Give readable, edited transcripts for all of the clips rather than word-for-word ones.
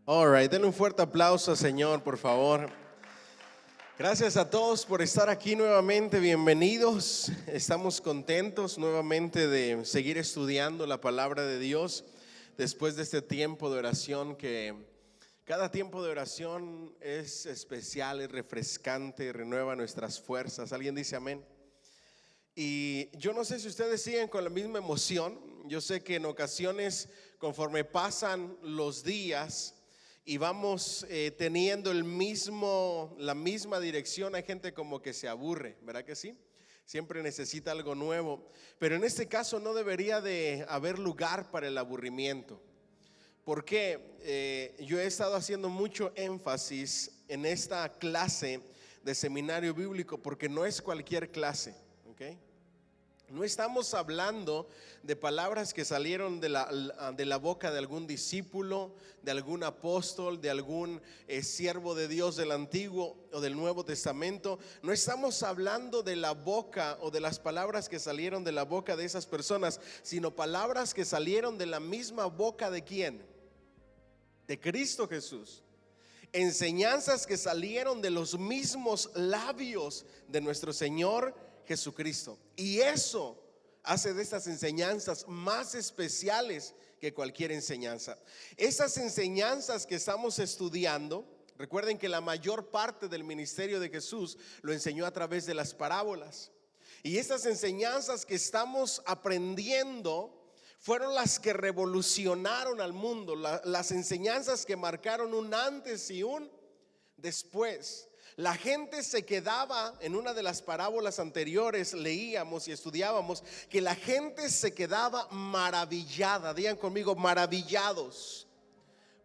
All right, denle un fuerte aplauso al Señor, por favor. Gracias a todos por estar aquí nuevamente, bienvenidos. Estamos contentos nuevamente de seguir estudiando la palabra de Dios después de este tiempo de oración que cada tiempo de oración es especial, es refrescante, renueva nuestras fuerzas. ¿Alguien dice amén? Y yo no sé si ustedes siguen con la misma emoción. Yo sé que en ocasiones, conforme pasan los días y vamos teniendo la misma dirección, hay gente como que se aburre, ¿verdad que sí? Siempre necesita algo nuevo, pero en este caso no debería de haber lugar para el aburrimiento. Porque yo he estado haciendo mucho énfasis en esta clase de seminario bíblico, porque no es cualquier clase, ¿ok? No estamos hablando de palabras que salieron de la boca de algún discípulo, de algún apóstol, de algún siervo de Dios del Antiguo o del Nuevo Testamento. No estamos hablando de la boca o de las palabras que salieron de la boca de esas personas, sino palabras que salieron de la misma boca de ¿quién? De Cristo Jesús. Enseñanzas que salieron de los mismos labios de nuestro Señor Jesucristo. Y eso hace de estas enseñanzas más especiales que cualquier enseñanza. Esas enseñanzas que estamos estudiando, recuerden que la mayor parte del ministerio de Jesús lo enseñó a través de las parábolas. Y esas enseñanzas que estamos aprendiendo fueron las que revolucionaron al mundo, las enseñanzas que marcaron un antes y un después. La gente se quedaba, en una de las parábolas anteriores leíamos y estudiábamos que la gente se quedaba maravillada, digan conmigo, maravillados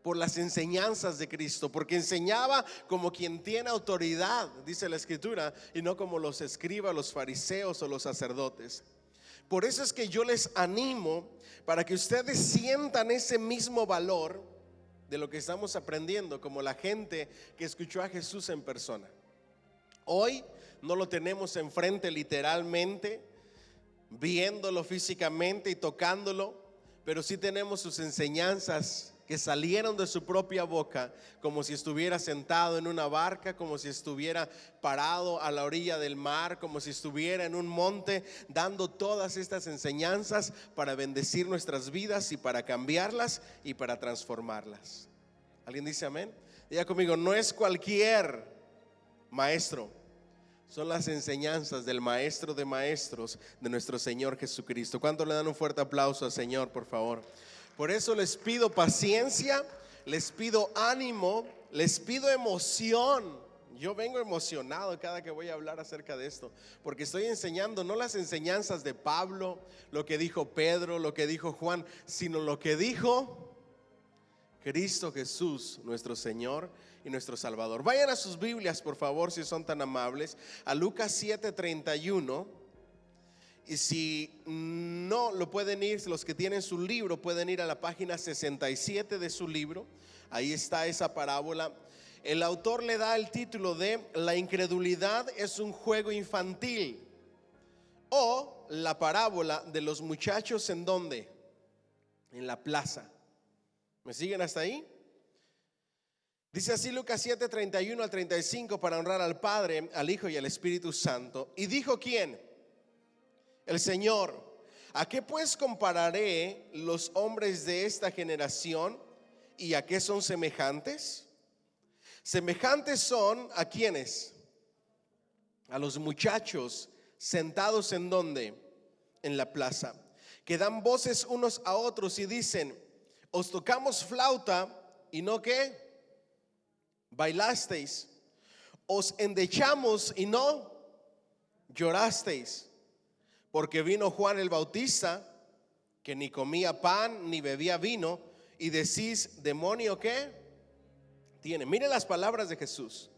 por las enseñanzas de Cristo, porque enseñaba como quien tiene autoridad, dice la Escritura, y no como los escribas, los fariseos o los sacerdotes. Por eso es que yo les animo para que ustedes sientan ese mismo valor de lo que estamos aprendiendo, como la gente que escuchó a Jesús en persona. Hoy no lo tenemos enfrente literalmente, viéndolo físicamente y tocándolo, pero sí tenemos sus enseñanzas que salieron de su propia boca, como si estuviera sentado en una barca, como si estuviera parado a la orilla del mar, como si estuviera en un monte, dando todas estas enseñanzas para bendecir nuestras vidas y para cambiarlas y para transformarlas. ¿Alguien dice amén? Diga conmigo, no es cualquier maestro, son las enseñanzas del maestro de maestros, de nuestro Señor Jesucristo. ¿Cuánto le dan un fuerte aplauso al Señor, por favor? Por eso les pido paciencia, les pido ánimo, les pido emoción. Yo vengo emocionado cada que voy a hablar acerca de esto, porque estoy enseñando no las enseñanzas de Pablo, lo que dijo Pedro, lo que dijo Juan, sino lo que dijo Cristo Jesús, nuestro Señor y nuestro Salvador. Vayan a sus Biblias, por favor, si son tan amables, a Lucas 7:31. Y si no lo pueden ir, los que tienen su libro pueden ir a la página 67 de su libro. Ahí está esa parábola. El autor le da el título de La incredulidad es un juego infantil, o la parábola de los muchachos ¿en dónde? En la plaza. ¿Me siguen hasta ahí? Dice así Lucas 7:31 al 35, para honrar al Padre, al Hijo y al Espíritu Santo. Y dijo ¿quién? El Señor: ¿a qué pues compararé los hombres de esta generación y a qué son semejantes? Semejantes son ¿a quiénes? A los muchachos sentados ¿en dónde? En la plaza, que dan voces unos a otros y dicen: os tocamos flauta y no ¿qué? Bailasteis. Os endechamos y no llorasteis. Porque vino Juan el Bautista, que ni comía pan ni bebía vino, y decís: demonio ¿qué? Tiene. Miren las palabras de Jesús.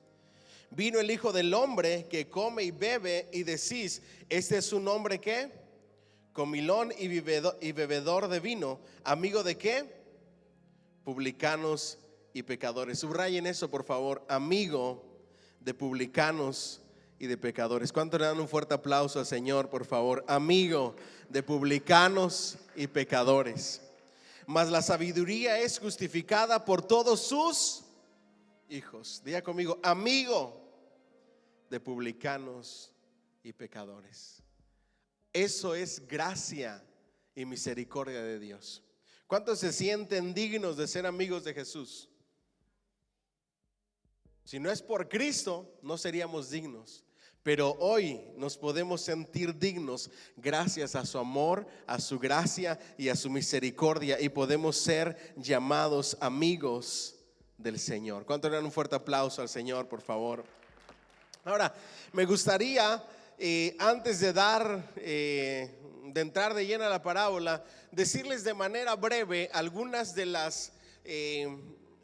Vino el Hijo del Hombre, que come y bebe, y decís: este es un hombre ¿qué? Comilón y bebedor de vino, amigo de ¿qué? Publicanos y pecadores. Subrayen eso, por favor: amigo de publicanos y de pecadores. ¿Cuánto le dan un fuerte aplauso al Señor, por favor? Amigo de publicanos y pecadores. mas la sabiduría es justificada por todos sus hijos. Diga conmigo, amigo de publicanos y pecadores. Eso es gracia y misericordia de Dios. ¿Cuántos se sienten dignos de ser amigos de Jesús? Si no es por Cristo, no seríamos dignos. Pero hoy nos podemos sentir dignos gracias a su amor, a su gracia y a su misericordia, y podemos ser llamados amigos del Señor. ¿Cuánto le dan un fuerte aplauso al Señor, por favor? Ahora, me gustaría, antes de entrar de lleno a la parábola, decirles de manera breve algunas de las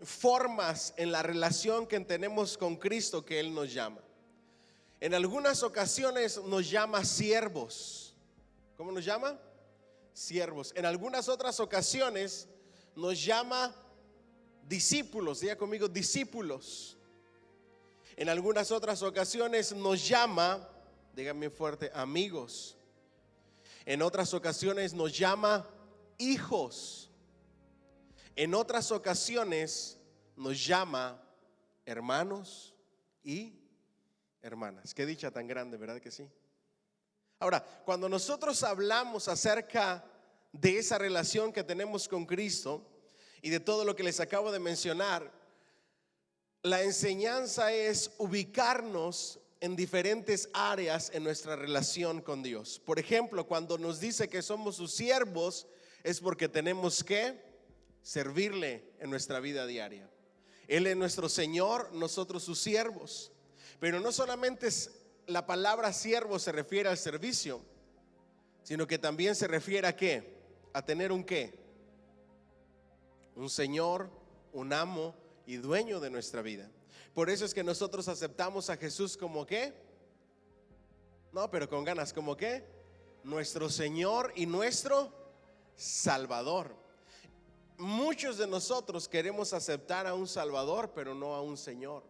formas en la relación que tenemos con Cristo que Él nos llama. En algunas ocasiones nos llama siervos. ¿Cómo nos llama? Siervos. En algunas otras ocasiones nos llama discípulos. Diga conmigo, discípulos. En algunas otras ocasiones nos llama, díganme fuerte, amigos. En otras ocasiones nos llama hijos. En otras ocasiones nos llama hermanos y hermanas. Qué dicha tan grande, ¿verdad que sí? Ahora, cuando nosotros hablamos acerca de esa relación que tenemos con Cristo y de todo lo que les acabo de mencionar, la enseñanza es ubicarnos en diferentes áreas en nuestra relación con Dios. Por ejemplo, cuando nos dice que somos sus siervos, es porque tenemos que servirle en nuestra vida diaria. Él es nuestro Señor, nosotros sus siervos. Pero no solamente la palabra siervo se refiere al servicio, sino que también se refiere a ¿qué? A tener un ¿qué? Un Señor, un amo y dueño de nuestra vida. Por eso es que nosotros aceptamos a Jesús como ¿qué? No, pero con ganas, ¿como qué? Nuestro Señor y nuestro Salvador. Muchos de nosotros queremos aceptar a un Salvador, pero no a un Señor.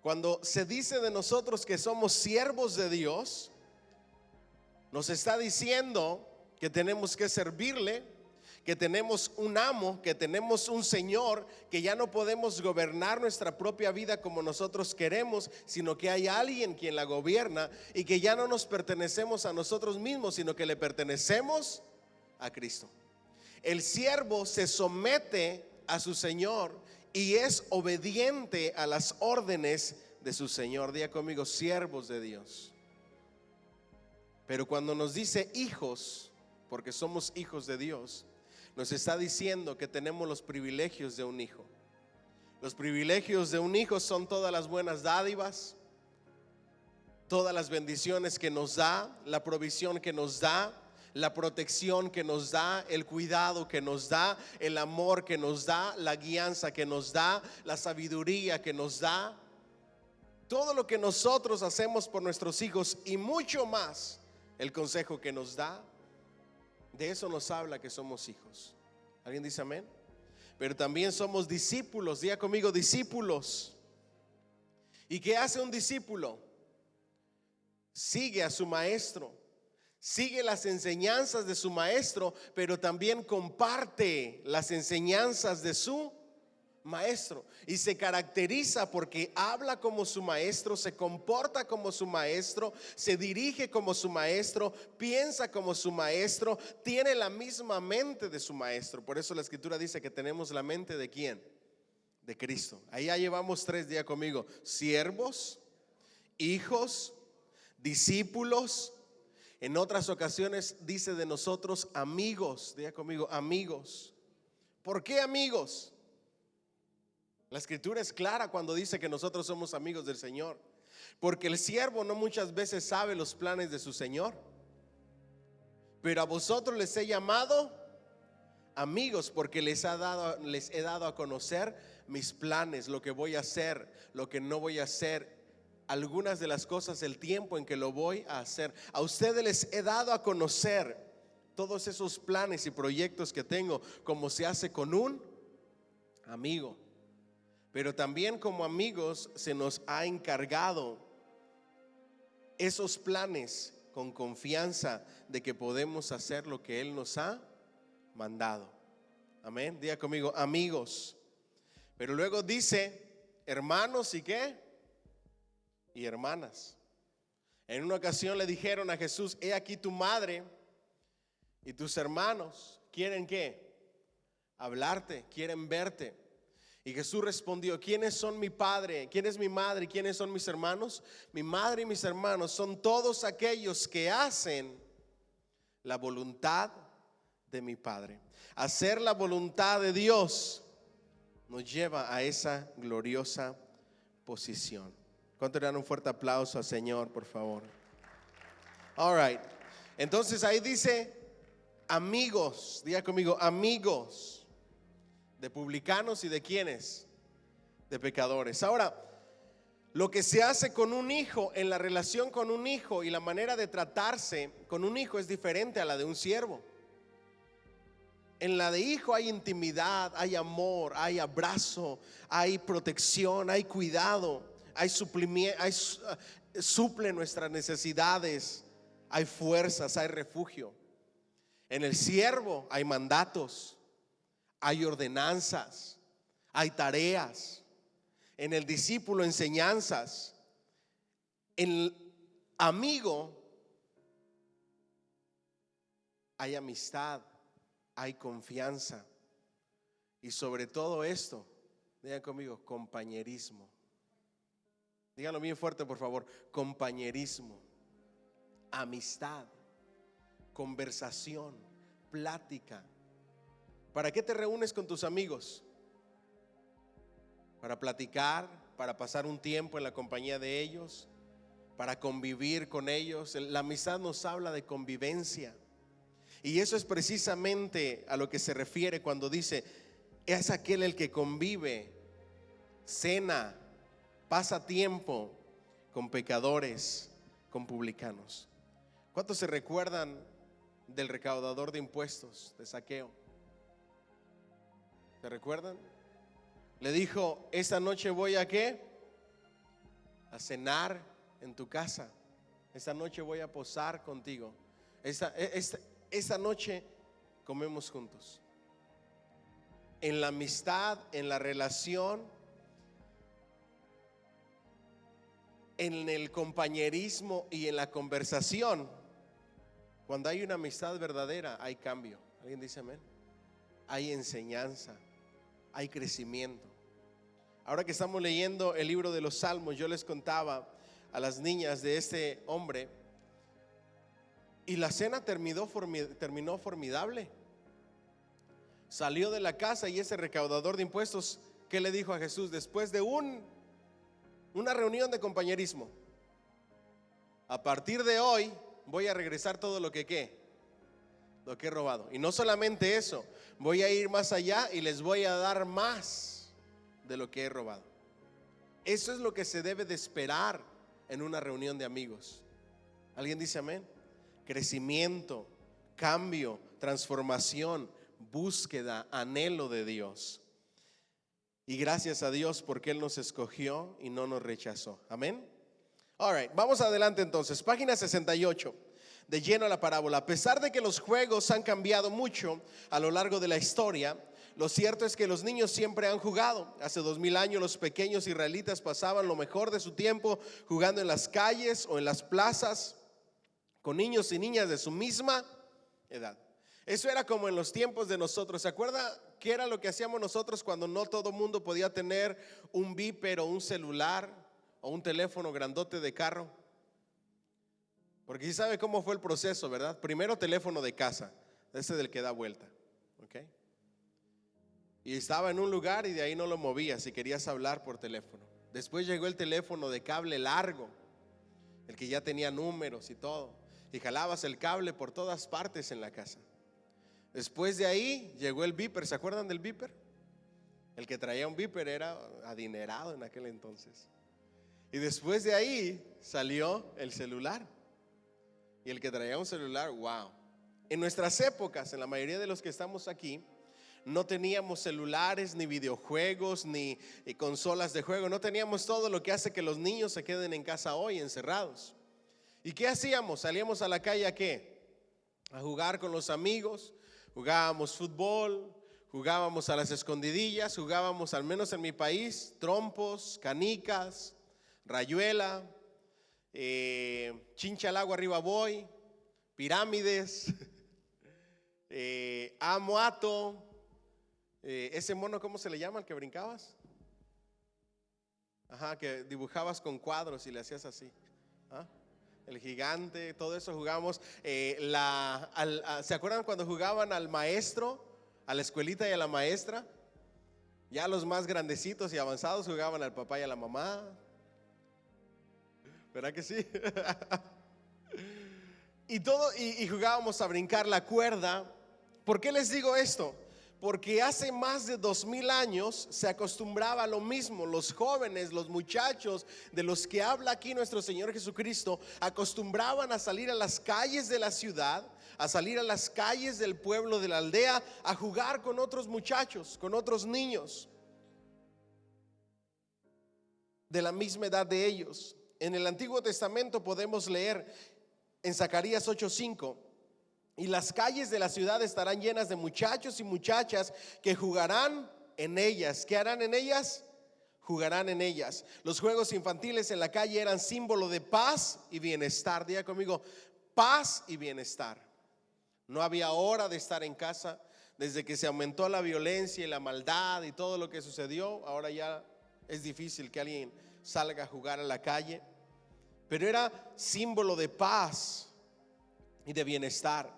Cuando se dice de nosotros que somos siervos de Dios, nos está diciendo que tenemos que servirle, que tenemos un amo, que tenemos un Señor, que ya no podemos gobernar nuestra propia vida como nosotros queremos, sino que hay alguien quien la gobierna, y que ya no nos pertenecemos a nosotros mismos, sino que le pertenecemos a Cristo. El siervo se somete a su Señor y es obediente a las órdenes de su Señor. Diga conmigo, siervos de Dios. Pero cuando nos dice hijos, porque somos hijos de Dios, nos está diciendo que tenemos los privilegios de un hijo. Los privilegios de un hijo son todas las buenas dádivas, todas las bendiciones que nos da, la provisión que nos da, la protección que nos da, el cuidado que nos da, el amor que nos da, la guianza que nos da, la sabiduría que nos da. Todo lo que nosotros hacemos por nuestros hijos y mucho más, el consejo que nos da, de eso nos habla que somos hijos. ¿Alguien dice amén? Pero también somos discípulos. Diga conmigo, discípulos. ¿Y qué hace un discípulo? Sigue a su maestro, sigue las enseñanzas de su maestro, pero también comparte las enseñanzas de su maestro, y se caracteriza porque habla como su maestro, se comporta como su maestro, se dirige como su maestro, piensa como su maestro, tiene la misma mente de su maestro. Por eso la escritura dice que tenemos la mente ¿de quién? De Cristo. Ahí ya llevamos 3 días conmigo: siervos, hijos, discípulos. En otras ocasiones dice de nosotros amigos. Diga conmigo, amigos. ¿Por qué amigos? La escritura es clara cuando dice que nosotros somos amigos del Señor, porque el siervo no muchas veces sabe los planes de su Señor, pero a vosotros les he llamado amigos, porque les he dado a conocer mis planes, lo que voy a hacer, lo que no voy a hacer, algunas de las cosas, el tiempo en que lo voy a hacer. A ustedes les he dado a conocer todos esos planes y proyectos que tengo, como se hace con un amigo. Pero también como amigos se nos ha encargado esos planes con confianza de que podemos hacer lo que Él nos ha mandado. Amén. Diga conmigo, amigos. Pero luego dice, hermanos y qué? Y hermanas. En una ocasión le dijeron a Jesús, he aquí tu madre y tus hermanos. ¿Quieren qué? Hablarte, quieren verte. Y Jesús respondió, ¿quiénes son mi padre? ¿Quién es mi madre? ¿Y quiénes son mis hermanos? Mi madre y mis hermanos son todos aquellos que hacen la voluntad de mi Padre. Hacer la voluntad de Dios nos lleva a esa gloriosa posición. ¿Cuánto le dan un fuerte aplauso al Señor, por favor? All right. Entonces ahí dice amigos, diga conmigo, amigos de publicanos y de quiénes, de pecadores. Ahora, lo que se hace con un hijo, en la relación con un hijo y la manera de tratarse con un hijo es diferente a la de un siervo. En la de hijo hay intimidad, hay amor, hay abrazo, hay protección, hay cuidado, hay suple nuestras necesidades, hay fuerzas, hay refugio. En el siervo hay mandatos, hay ordenanzas, hay tareas. En el discípulo enseñanzas. En el amigo hay amistad, hay confianza. Y sobre todo esto, digan conmigo, compañerismo. Díganlo bien fuerte, por favor. Compañerismo, amistad, conversación, plática. ¿Para qué te reúnes con tus amigos? Para platicar, para pasar un tiempo en la compañía de ellos, para convivir con ellos. La amistad nos habla de convivencia. Y eso es precisamente a lo que se refiere cuando dice, es aquel el que convive, cena, pasa tiempo con pecadores, con publicanos. ¿Cuántos se recuerdan del recaudador de impuestos, de Zaqueo? ¿Se recuerdan? Le dijo, esta noche voy a ¿qué? A cenar en tu casa. Esta noche voy a posar contigo. Esta noche comemos juntos. En la amistad, en la relación, en el compañerismo y en la conversación, cuando hay una amistad verdadera, hay cambio. ¿Alguien dice amén? Hay enseñanza, hay crecimiento. Ahora que estamos leyendo el libro de los Salmos, yo les contaba a las niñas de este hombre, y la cena terminó formidable. Salió de la casa y ese recaudador de impuestos, ¿qué le dijo a Jesús? Después de una reunión de compañerismo, a partir de hoy voy a regresar todo lo que he robado. Y no solamente eso, voy a ir más allá y les voy a dar más de lo que he robado. Eso es lo que se debe de esperar en una reunión de amigos. ¿Alguien dice amén? Crecimiento, cambio, transformación, búsqueda, anhelo de Dios. Y gracias a Dios porque Él nos escogió y no nos rechazó. Amén. All right, vamos adelante entonces. Página 68. De lleno a la parábola. A pesar de que los juegos han cambiado mucho a lo largo de la historia, lo cierto es que los niños siempre han jugado. Hace 2000 años los pequeños israelitas pasaban lo mejor de su tiempo jugando en las calles o en las plazas con niños y niñas de su misma edad. Eso era como en los tiempos de nosotros. ¿Se acuerda qué era lo que hacíamos nosotros cuando no todo mundo podía tener un beeper o un celular o un teléfono grandote de carro? Porque sí sabe cómo fue el proceso, ¿verdad? Primero teléfono de casa, ese del que da vuelta, ¿ok? Y estaba en un lugar y de ahí no lo movías si querías hablar por teléfono. Después llegó el teléfono de cable largo, el que ya tenía números y todo, y jalabas el cable por todas partes en la casa. Después de ahí llegó el beeper. ¿Se acuerdan del beeper? El que traía un beeper era adinerado en aquel entonces. Y después de ahí salió el celular. Y el que traía un celular, wow. En nuestras épocas, en la mayoría de los que estamos aquí, no teníamos celulares, ni videojuegos, ni consolas de juego. No teníamos todo lo que hace que los niños se queden en casa hoy, encerrados. ¿Y qué hacíamos? Salíamos a la calle ¿a qué? A jugar con los amigos. Jugábamos fútbol, Jugábamos a las escondidillas, jugábamos, al menos en mi país, trompos, canicas, rayuela, chincha al agua arriba voy, pirámides, amuato, ese mono, ¿cómo se le llama al que brincabas? Ajá, que dibujabas con cuadros y le hacías así. ¿Ah? El gigante, todo eso jugamos. ¿Se acuerdan cuando jugaban al maestro, a la escuelita y a la maestra? Ya los más grandecitos y avanzados jugaban al papá y a la mamá. ¿Verdad que sí? y jugábamos a brincar la cuerda. ¿Por qué les digo esto? Porque hace más de 2000 años se acostumbraba a lo mismo. Los jóvenes, los muchachos de los que habla aquí nuestro Señor Jesucristo, acostumbraban a salir a las calles de la ciudad, a salir a las calles del pueblo, de la aldea, a jugar con otros muchachos, con otros niños de la misma edad de ellos. En el Antiguo Testamento podemos leer en Zacarías 8:5: y las calles de la ciudad estarán llenas de muchachos y muchachas que jugarán en ellas. ¿Qué harán en ellas? Jugarán en ellas. Los juegos infantiles en la calle eran símbolo de paz y bienestar. Diga conmigo: paz y bienestar. No había hora de estar en casa. Desde que se aumentó la violencia y la maldad y todo lo que sucedió, ahora ya es difícil que alguien salga a jugar a la calle. Pero era símbolo de paz y de bienestar.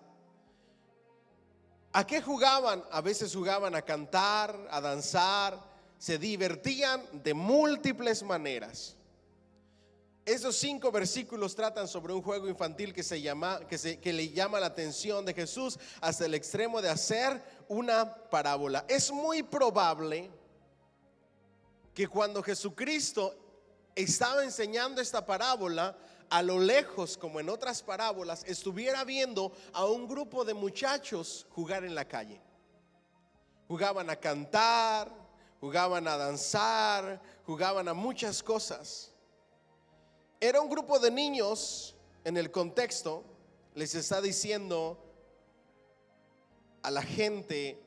¿A qué jugaban? A veces jugaban a cantar, a danzar, se divertían de múltiples maneras. Esos 5 versículos tratan sobre un juego infantil que le llama la atención de Jesús hasta el extremo de hacer una parábola. Es muy probable que cuando Jesucristo estaba enseñando esta parábola, a lo lejos, como en otras parábolas, estuviera viendo a un grupo de muchachos jugar en la calle. Jugaban a cantar, jugaban a danzar, jugaban a muchas cosas. Era un grupo de niños. En el contexto les está diciendo a la gente,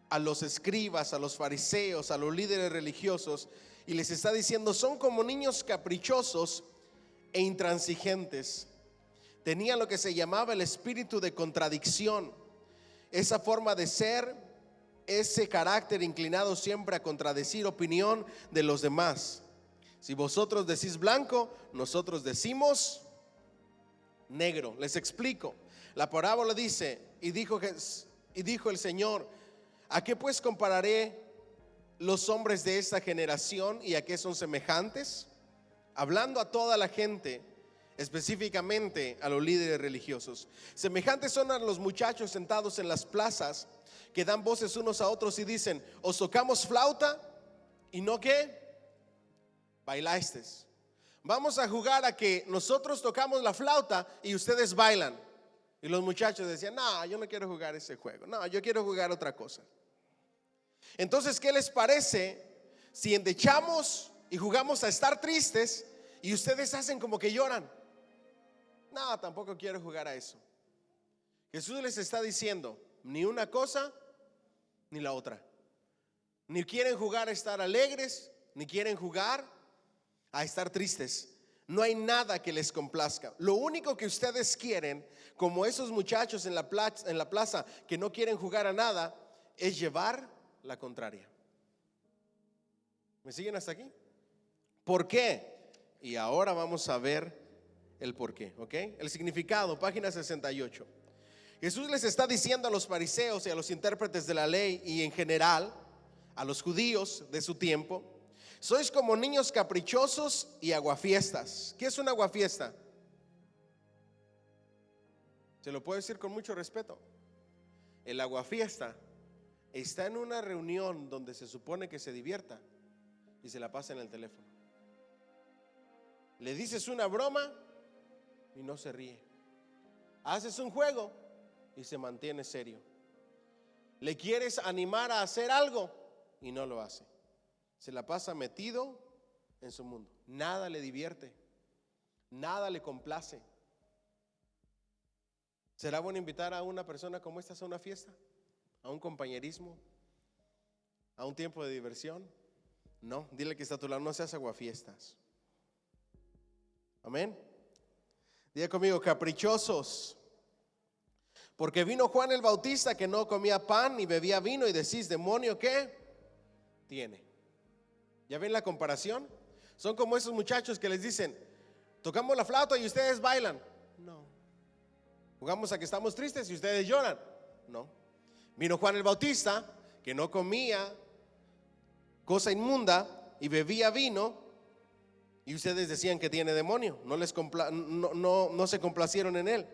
a los escribas, a los fariseos, a los líderes religiosos, y les está diciendo: son como niños caprichosos e intransigentes. Tenían lo que se llamaba el espíritu de contradicción, esa forma de ser, ese carácter inclinado siempre a contradecir opinión de los demás. Si vosotros decís blanco, nosotros decimos negro. Les explico. La parábola dice: y dijo el Señor: ¿a qué pues compararé los hombres de esta generación y a qué son semejantes? Hablando a toda la gente, específicamente a los líderes religiosos. Semejantes son a los muchachos sentados en las plazas, que dan voces unos a otros y dicen: os tocamos flauta y no ¿qué? Bailasteis. Vamos a jugar a que nosotros tocamos la flauta y ustedes bailan. Y los muchachos decían: no, yo no quiero jugar ese juego, no, yo quiero jugar otra cosa. Entonces, ¿qué les parece si endechamos y jugamos a estar tristes y ustedes hacen como que lloran? No, tampoco quiero jugar a eso. Jesús les está diciendo: ni una cosa ni la otra. Ni quieren jugar a estar alegres, ni quieren jugar a estar tristes. No hay nada que les complazca. Lo único que ustedes quieren, como esos muchachos en la plaza que no quieren jugar a nada, es llevar la contraria. ¿Me siguen hasta aquí? ¿Por qué? Y ahora vamos a ver el por qué, ¿ok? El significado, página 68. Jesús les está diciendo a los fariseos y a los intérpretes de la ley, y en general a los judíos de su tiempo: sois como niños caprichosos y aguafiestas. ¿Qué es un aguafiesta? Se lo puedo decir con mucho respeto. El aguafiesta está en una reunión donde se supone que se divierta y se la pasa en el teléfono. Le dices una broma y no se ríe. Haces un juego y se mantiene serio. Le quieres animar a hacer algo y no lo hace. Se la pasa metido en su mundo. Nada le divierte, nada le complace. ¿Será bueno invitar a una persona como esta a una fiesta? ¿A un compañerismo? ¿A un tiempo de diversión? No, dile que está a tu lado, no seas aguafiestas. Amén. Diga conmigo, caprichosos. Porque vino Juan el Bautista que no comía pan ni bebía vino y decís, demonio, ¿qué tiene? ¿Ya ven la comparación? Son como esos muchachos que les dicen, tocamos la flauta y ustedes bailan. No. Jugamos a que estamos tristes y ustedes lloran. No. Vino Juan el Bautista que no comía cosa inmunda y bebía vino y ustedes decían que tiene demonio. No se complacieron en él.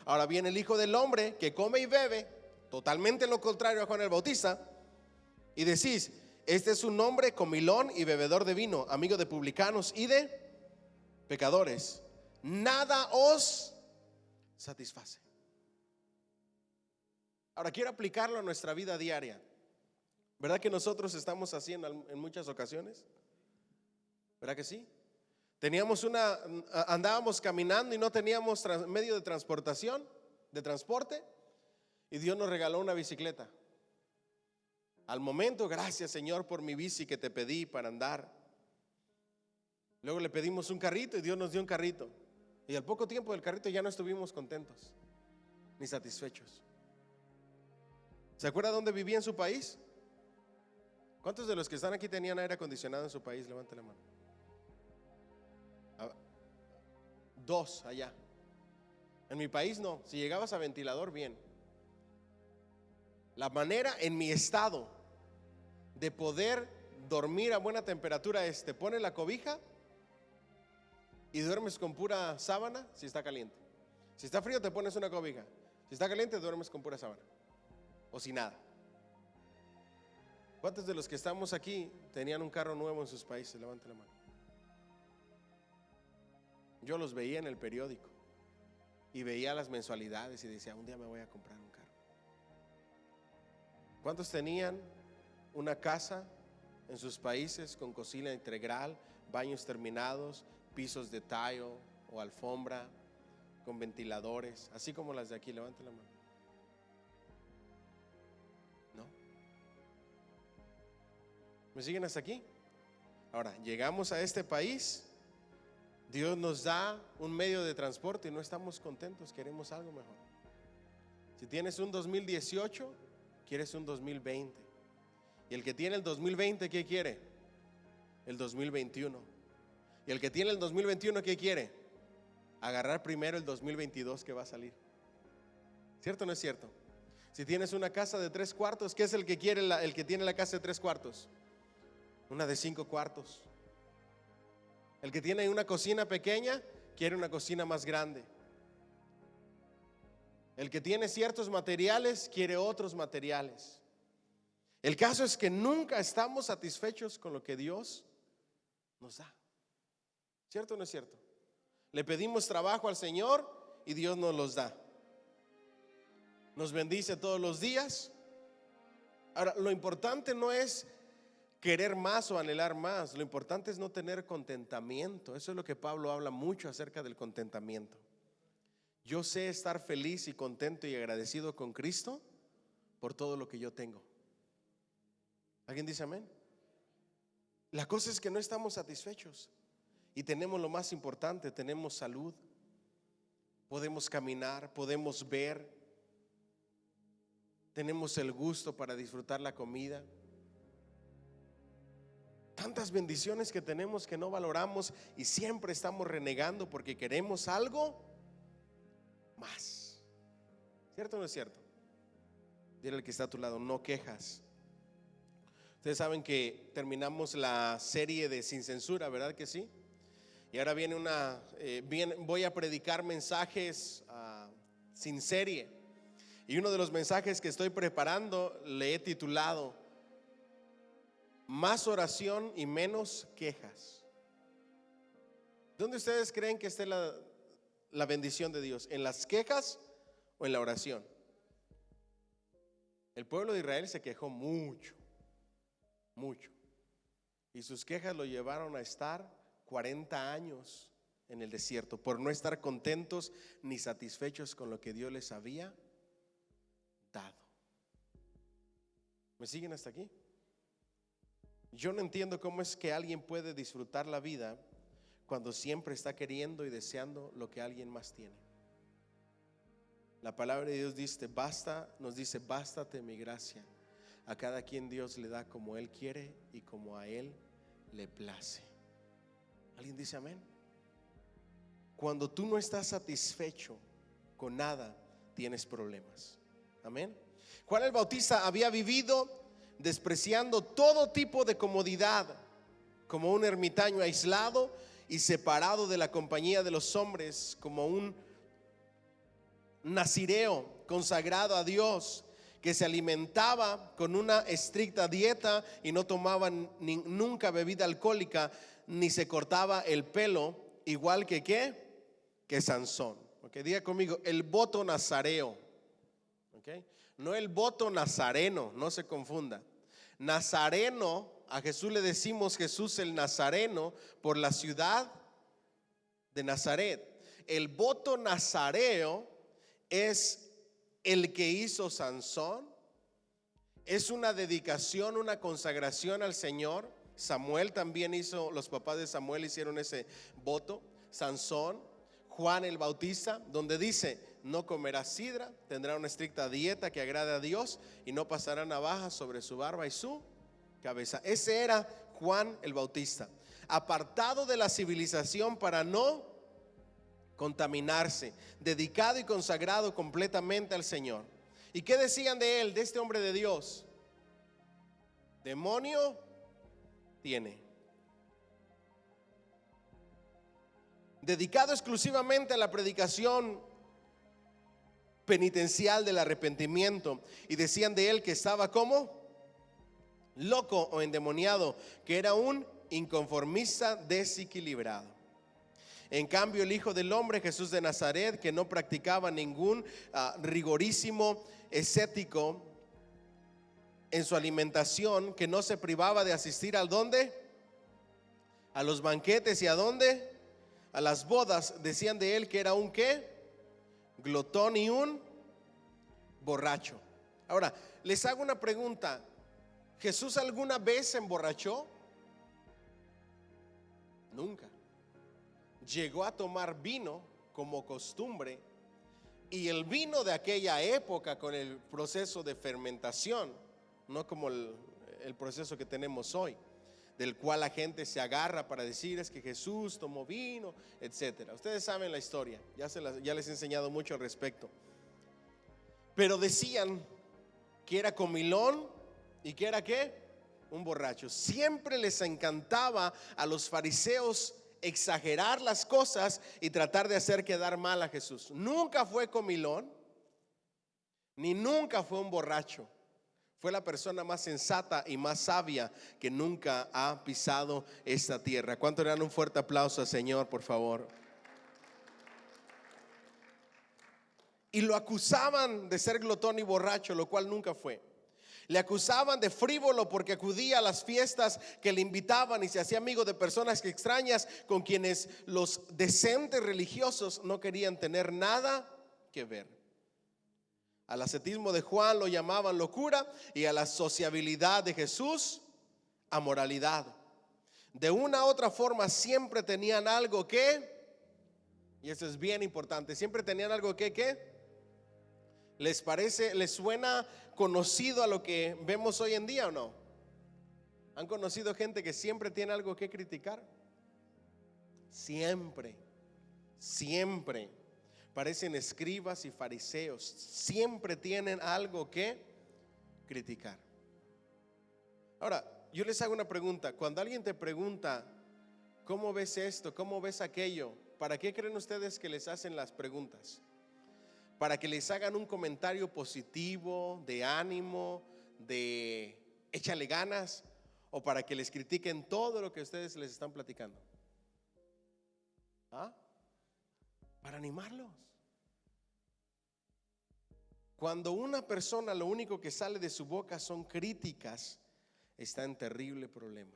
Ahora viene el Hijo del Hombre que come y bebe, totalmente lo contrario a Juan el Bautista, y decís, este es un hombre comilón y bebedor de vino, amigo de publicanos y de pecadores. Nada os satisface. Ahora quiero aplicarlo a nuestra vida diaria. ¿Verdad que nosotros estamos haciendo en muchas ocasiones? ¿Verdad que sí? Andábamos caminando y no teníamos medio de transportación, de transporte, y Dios nos regaló una bicicleta. Al momento, gracias Señor por mi bici que te pedí para andar. Luego le pedimos un carrito y Dios nos dio un carrito. Y al poco tiempo del carrito ya no estuvimos contentos ni satisfechos. ¿Se acuerda dónde vivía en su país? ¿Cuántos de los que están aquí tenían aire acondicionado en su país? Levante la mano. 2 allá. En mi país no. Si llegabas a ventilador, bien. La manera en mi estado de poder dormir a buena temperatura es: te pones la cobija y duermes con pura sábana si está caliente. Si está frío te pones una cobija. Si está caliente duermes con pura sábana o sin nada. ¿Cuántos de los que estamos aquí tenían un carro nuevo en sus países? Levanten la mano. Yo los veía en el periódico y veía las mensualidades y decía, un día me voy a comprar un carro. ¿Cuántos tenían una casa en sus países con cocina integral, baños terminados, pisos de tile o alfombra, con ventiladores, así como las de aquí? Levanten la mano. ¿No? ¿Me siguen hasta aquí? Ahora, llegamos a este país, Dios nos da un medio de transporte y no estamos contentos, queremos algo mejor. Si tienes un 2018, quieres un 2020. Y el que tiene el 2020, ¿qué quiere? El 2021. Y el que tiene el 2021, ¿qué quiere? Agarrar primero el 2022 que va a salir. ¿Cierto o no es cierto? Si tienes una casa de 3 cuartos, ¿qué es el que quiere el que tiene la casa de 3 cuartos? Una de 5 cuartos. El que tiene una cocina pequeña quiere una cocina más grande. El que tiene ciertos materiales quiere otros materiales. El caso es que nunca estamos satisfechos con lo que Dios nos da. ¿Cierto o no es cierto? Le pedimos trabajo al Señor y Dios nos los da. Nos bendice todos los días. Ahora, lo importante no es querer más o anhelar más. Lo importante es no tener contentamiento. Eso es lo que Pablo habla mucho acerca del contentamiento. Yo sé estar feliz y contento y agradecido con Cristo por todo lo que yo tengo. ¿Alguien dice amén? La cosa es que no estamos satisfechos y tenemos lo más importante, tenemos salud, podemos caminar, podemos ver, tenemos el gusto para disfrutar la comida. Tantas bendiciones que tenemos que no valoramos y siempre estamos renegando porque queremos algo más. ¿Cierto o no es cierto? Dile al que está a tu lado, no quejas. Ustedes saben que terminamos la serie de Sin Censura, ¿verdad que sí? Y ahora viene voy a predicar mensajes sin serie. Y uno de los mensajes que estoy preparando le he titulado Más oración y menos quejas. ¿Dónde ustedes creen que esté la bendición de Dios? ¿En las quejas o en la oración? El pueblo de Israel se quejó mucho. Y sus quejas lo llevaron a estar 40 años en el desierto por no estar contentos ni satisfechos con lo que Dios les había dado. ¿Me siguen hasta aquí? Yo no entiendo cómo es que alguien puede disfrutar la vida cuando siempre está queriendo y deseando lo que alguien más tiene. La palabra de Dios nos dice, bástate mi gracia. A cada quien Dios le da como Él quiere y como a Él le place. ¿Alguien dice amén? Cuando tú no estás satisfecho con nada, tienes problemas. Amén. Juan el Bautista había vivido despreciando todo tipo de comodidad, como un ermitaño aislado y separado de la compañía de los hombres, como un nazireo consagrado a Dios, que se alimentaba con una estricta dieta y no tomaba nunca bebida alcohólica, ni se cortaba el pelo, igual que ¿qué? Que Sansón. Okay, diga conmigo, el voto nazareo. Okay, no el voto nazareno, no se confunda. Nazareno, a Jesús le decimos Jesús el Nazareno por la ciudad de Nazaret. El voto nazareo es el que hizo Sansón. Es una dedicación, una consagración al Señor. Samuel también hizo, los papás de Samuel hicieron ese voto. Sansón, Juan el Bautista, donde dice: no comerá sidra, tendrá una estricta dieta que agrade a Dios y no pasará navaja sobre su barba y su cabeza. Ese era Juan el Bautista, apartado de la civilización para no contaminarse, dedicado y consagrado completamente al Señor. ¿Y qué decían de él, de este hombre de Dios? Demonio tiene. Dedicado exclusivamente a la predicación penitencial del arrepentimiento, y decían de él que estaba como loco o endemoniado, que era un inconformista desequilibrado. En cambio, el Hijo del Hombre, Jesús de Nazaret, que no practicaba ningún rigorísimo ascético en su alimentación, que no se privaba de asistir ¿al dónde? A los banquetes. ¿Y a dónde? A las bodas. Decían de él que era un ¿qué? Glotón y un borracho. Ahora, les hago una pregunta. ¿Jesús alguna vez se emborrachó? Nunca. Llegó a tomar vino como costumbre, y el vino de aquella época con el proceso de fermentación, no como el proceso que tenemos hoy, del cual la gente se agarra para decir es que Jesús tomó vino, etcétera. Ustedes saben la historia, ya les he enseñado mucho al respecto. Pero decían que era comilón y que era ¿qué? Un borracho. Siempre les encantaba a los fariseos exagerar las cosas y tratar de hacer quedar mal a Jesús. Nunca fue comilón, ni nunca fue un borracho. Fue la persona más sensata y más sabia que nunca ha pisado esta tierra. ¿Cuánto le dan un fuerte aplauso al Señor, por favor? Y lo acusaban de ser glotón y borracho, lo cual nunca fue. Le acusaban de frívolo porque acudía a las fiestas que le invitaban y se hacía amigo de personas extrañas con quienes los decentes religiosos no querían tener nada que ver. Al ascetismo de Juan lo llamaban locura, y a la sociabilidad de Jesús, amoralidad. De una u otra forma siempre tenían algo que, y eso es bien importante, siempre tenían algo que ¿les parece, les suena conocido a lo que vemos hoy en día o no? ¿Han conocido gente que siempre tiene algo que criticar? Siempre parecen escribas y fariseos, siempre tienen algo que criticar. Ahora, yo les hago una pregunta. Cuando alguien te pregunta, ¿cómo ves esto? ¿Cómo ves aquello? ¿Para qué creen ustedes que les hacen las preguntas? ¿Para que les hagan un comentario positivo, de ánimo, de échale ganas, o para que les critiquen todo lo que ustedes les están platicando? ¿Ah? Para animarlos. Cuando una persona lo único que sale de su boca son críticas, está en terrible problema.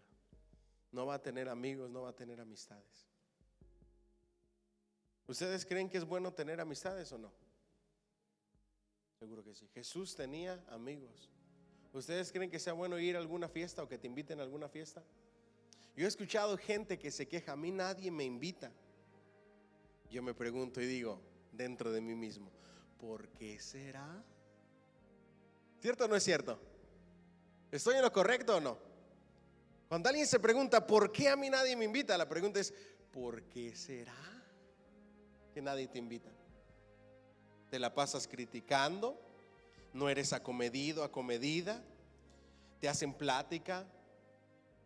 No va a tener amigos, no va a tener amistades. ¿Ustedes creen que es bueno tener amistades o no? Seguro que sí. Jesús tenía amigos. ¿Ustedes creen que sea bueno ir a alguna fiesta o que te inviten a alguna fiesta? Yo he escuchado gente que se queja, a mí nadie me invita. Yo me pregunto y digo dentro de mí mismo, ¿por qué será? ¿Cierto o no es cierto? ¿Estoy en lo correcto o no? Cuando alguien se pregunta, ¿por qué a mí nadie me invita? La pregunta es, ¿por qué será que nadie te invita? ¿Te la pasas criticando? ¿No eres acomedido, acomedida? ¿Te hacen plática?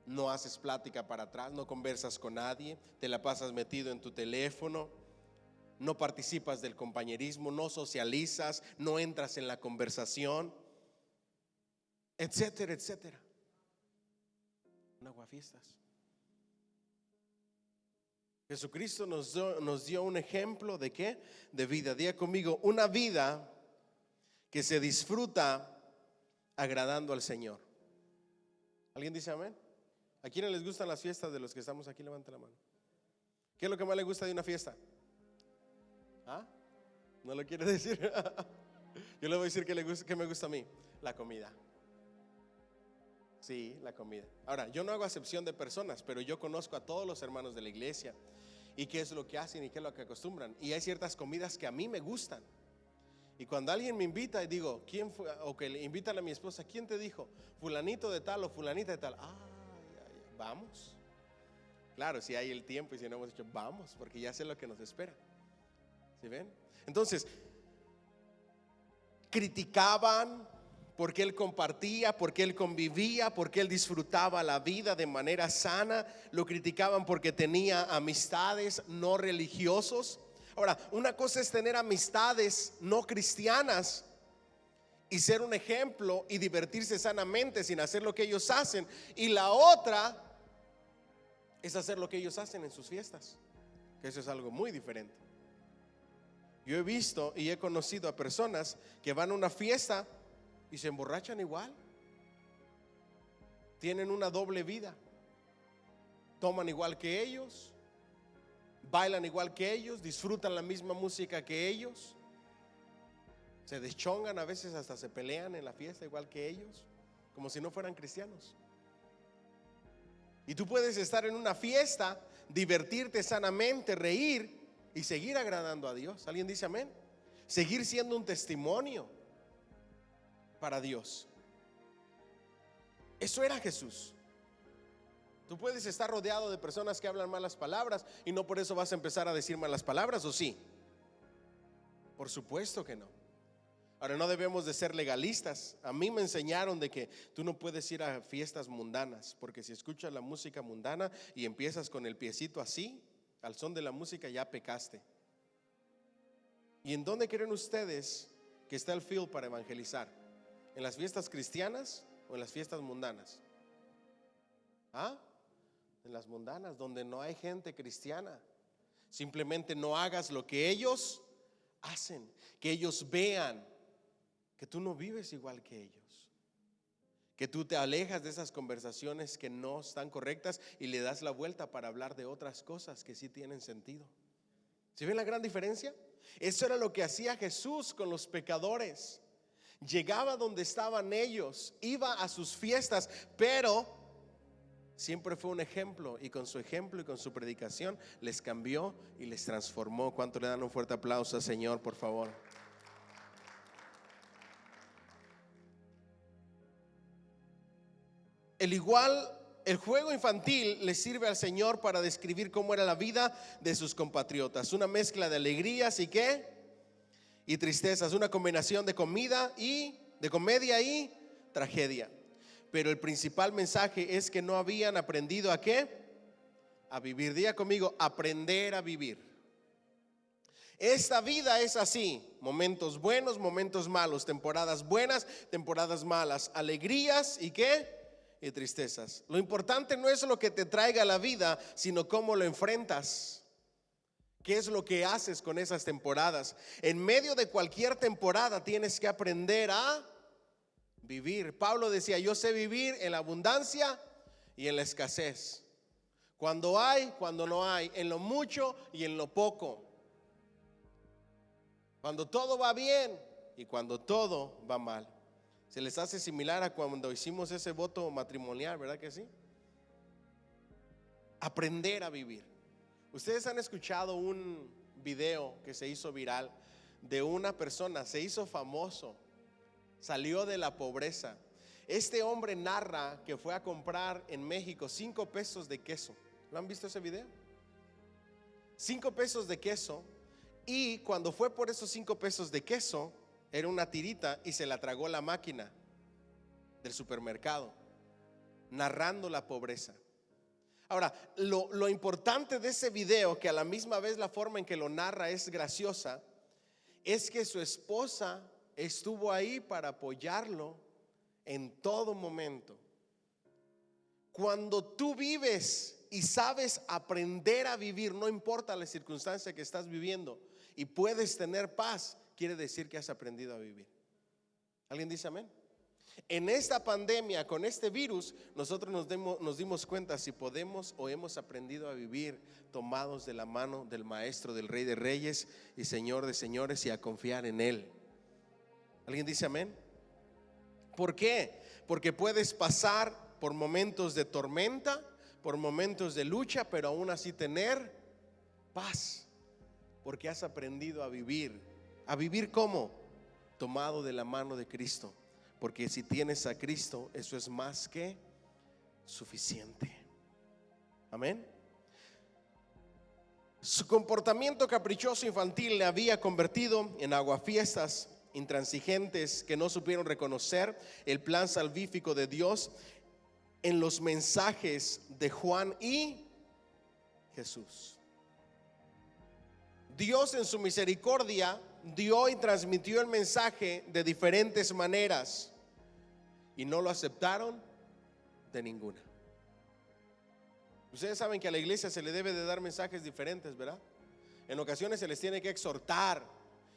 ¿No haces plática para atrás? ¿No conversas con nadie? ¿Te la pasas metido en tu teléfono? ¿No participas del compañerismo? ¿No socializas? ¿No entras en la conversación? Etcétera, etcétera. Un aguafiestas. Jesucristo nos dio un ejemplo de ¿qué? De vida. Diga conmigo, una vida que se disfruta agradando al Señor. ¿Alguien dice amén? ¿A quiénes les gustan las fiestas de los que estamos aquí? Levanta la mano. ¿Qué es lo que más le gusta de una fiesta? ¿Ah? ¿No lo quiere decir? Yo le voy a decir que me gusta a mí. La comida. Sí, la comida. Ahora, yo no hago acepción de personas, pero yo conozco a todos los hermanos de la iglesia y qué es lo que hacen y qué es lo que acostumbran. Y hay ciertas comidas que a mí me gustan. Y cuando alguien me invita y digo, ¿quién fue? O que le invitan a mi esposa, ¿quién te dijo? Fulanito de tal o fulanita de tal. Vamos. Claro, si hay el tiempo y si no hemos dicho, vamos, porque ya sé lo que nos espera. ¿Sí ven? Entonces, criticaban porque él compartía, porque él convivía, porque él disfrutaba la vida de manera sana. Lo criticaban porque tenía amistades no religiosos. Ahora, una cosa es tener amistades no cristianas y ser un ejemplo y divertirse sanamente sin hacer lo que ellos hacen, y la otra es hacer lo que ellos hacen en sus fiestas, que eso es algo muy diferente. Yo he visto y he conocido a personas que van a una fiesta y se emborrachan igual. Tienen una doble vida. Toman igual que ellos, bailan igual que ellos, disfrutan la misma música que ellos, se deschongan, a veces hasta se pelean en la fiesta igual que ellos, como si no fueran cristianos. Y tú puedes estar en una fiesta, divertirte sanamente, reír y seguir agradando a Dios. ¿Alguien dice amén? Seguir siendo un testimonio para Dios. Eso era Jesús. Tú puedes estar rodeado de personas que hablan malas palabras y no por eso vas a empezar a decir malas palabras, ¿o sí? Por supuesto que no. Ahora, no debemos de ser legalistas. A mí me enseñaron de que tú no puedes ir a fiestas mundanas, porque si escuchas la música mundana y empiezas con el piecito así, al son de la música, ya pecaste. ¿Y en dónde creen ustedes que está el field para evangelizar? ¿En las fiestas cristianas o en las fiestas mundanas? ¿Ah? En las mundanas, donde no hay gente cristiana. Simplemente no hagas lo que ellos hacen, que ellos vean que tú no vives igual que ellos, que tú te alejas de esas conversaciones que no están correctas y le das la vuelta para hablar de otras cosas que sí tienen sentido. ¿Sí ven la gran diferencia? Eso era lo que hacía Jesús con los pecadores. Llegaba donde estaban ellos, iba a sus fiestas, pero siempre fue un ejemplo, y con su ejemplo y con su predicación les cambió y les transformó. ¿Cuánto le dan un fuerte aplauso al Señor, por favor? El juego infantil le sirve al Señor para describir cómo era la vida de sus compatriotas. Una mezcla de alegrías y ¿qué? Y tristezas, una combinación de comedia y tragedia. Pero el principal mensaje es que no habían aprendido ¿a qué? A vivir. Diga conmigo, aprender a vivir. Esta vida es así: momentos buenos, momentos malos, temporadas buenas, temporadas malas, alegrías y ¿qué? Y tristezas. Lo importante no es lo que te traiga la vida, sino cómo lo enfrentas. ¿Qué es lo que haces con esas temporadas? En medio de cualquier temporada tienes que aprender a vivir. Pablo decía, yo sé vivir en la abundancia y en la escasez. Cuando hay, cuando no hay, en lo mucho y en lo poco. Cuando todo va bien y cuando todo va mal. Se les hace similar a cuando hicimos ese voto matrimonial, ¿verdad que sí? Aprender a vivir. Ustedes han escuchado un video que se hizo viral de una persona, se hizo famoso, salió de la pobreza. Este hombre narra que fue a comprar en México 5 pesos de queso. ¿Lo han visto ese video? 5 pesos de queso. Y cuando fue por esos 5 pesos de queso, era una tirita y se la tragó la máquina del supermercado, narrando la pobreza. Ahora, lo importante de ese video, que a la misma vez la forma en que lo narra es graciosa, es que su esposa estuvo ahí para apoyarlo en todo momento. Cuando tú vives y sabes aprender a vivir, no importa la circunstancia que estás viviendo, y puedes tener paz, quiere decir que has aprendido a vivir. ¿Alguien dice amén? En esta pandemia, con este virus, nosotros nos dimos cuenta si podemos o hemos aprendido a vivir tomados de la mano del Maestro, del Rey de Reyes y Señor de Señores, y a confiar en Él. ¿Alguien dice amén? ¿Por qué? Porque puedes pasar por momentos de tormenta, por momentos de lucha, pero aún así tener paz, porque has aprendido a vivir. ¿A vivir cómo? Tomado de la mano de Cristo. Porque si tienes a Cristo, eso es más que suficiente. Amén. Su comportamiento caprichoso infantil le había convertido en aguafiestas intransigentes que no supieron reconocer el plan salvífico de Dios en los mensajes de Juan y Jesús. Dios en su misericordia dio y transmitió el mensaje de diferentes maneras y no lo aceptaron de ninguna. Ustedes saben que a la iglesia se le debe de dar mensajes diferentes, ¿verdad? En ocasiones se les tiene que exhortar,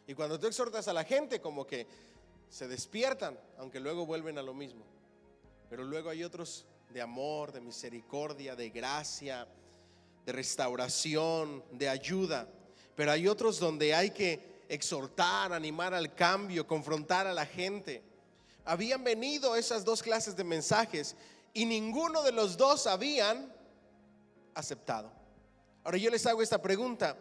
y cuando tú exhortas a la gente como que se despiertan, aunque luego vuelven a lo mismo. Pero luego hay otros de amor, de misericordia, de gracia, de restauración, de ayuda. Pero hay otros donde hay que exhortar, animar al cambio, confrontar a la gente. Habían venido esas dos clases de mensajes y ninguno de los dos habían aceptado. Ahora yo les hago esta pregunta: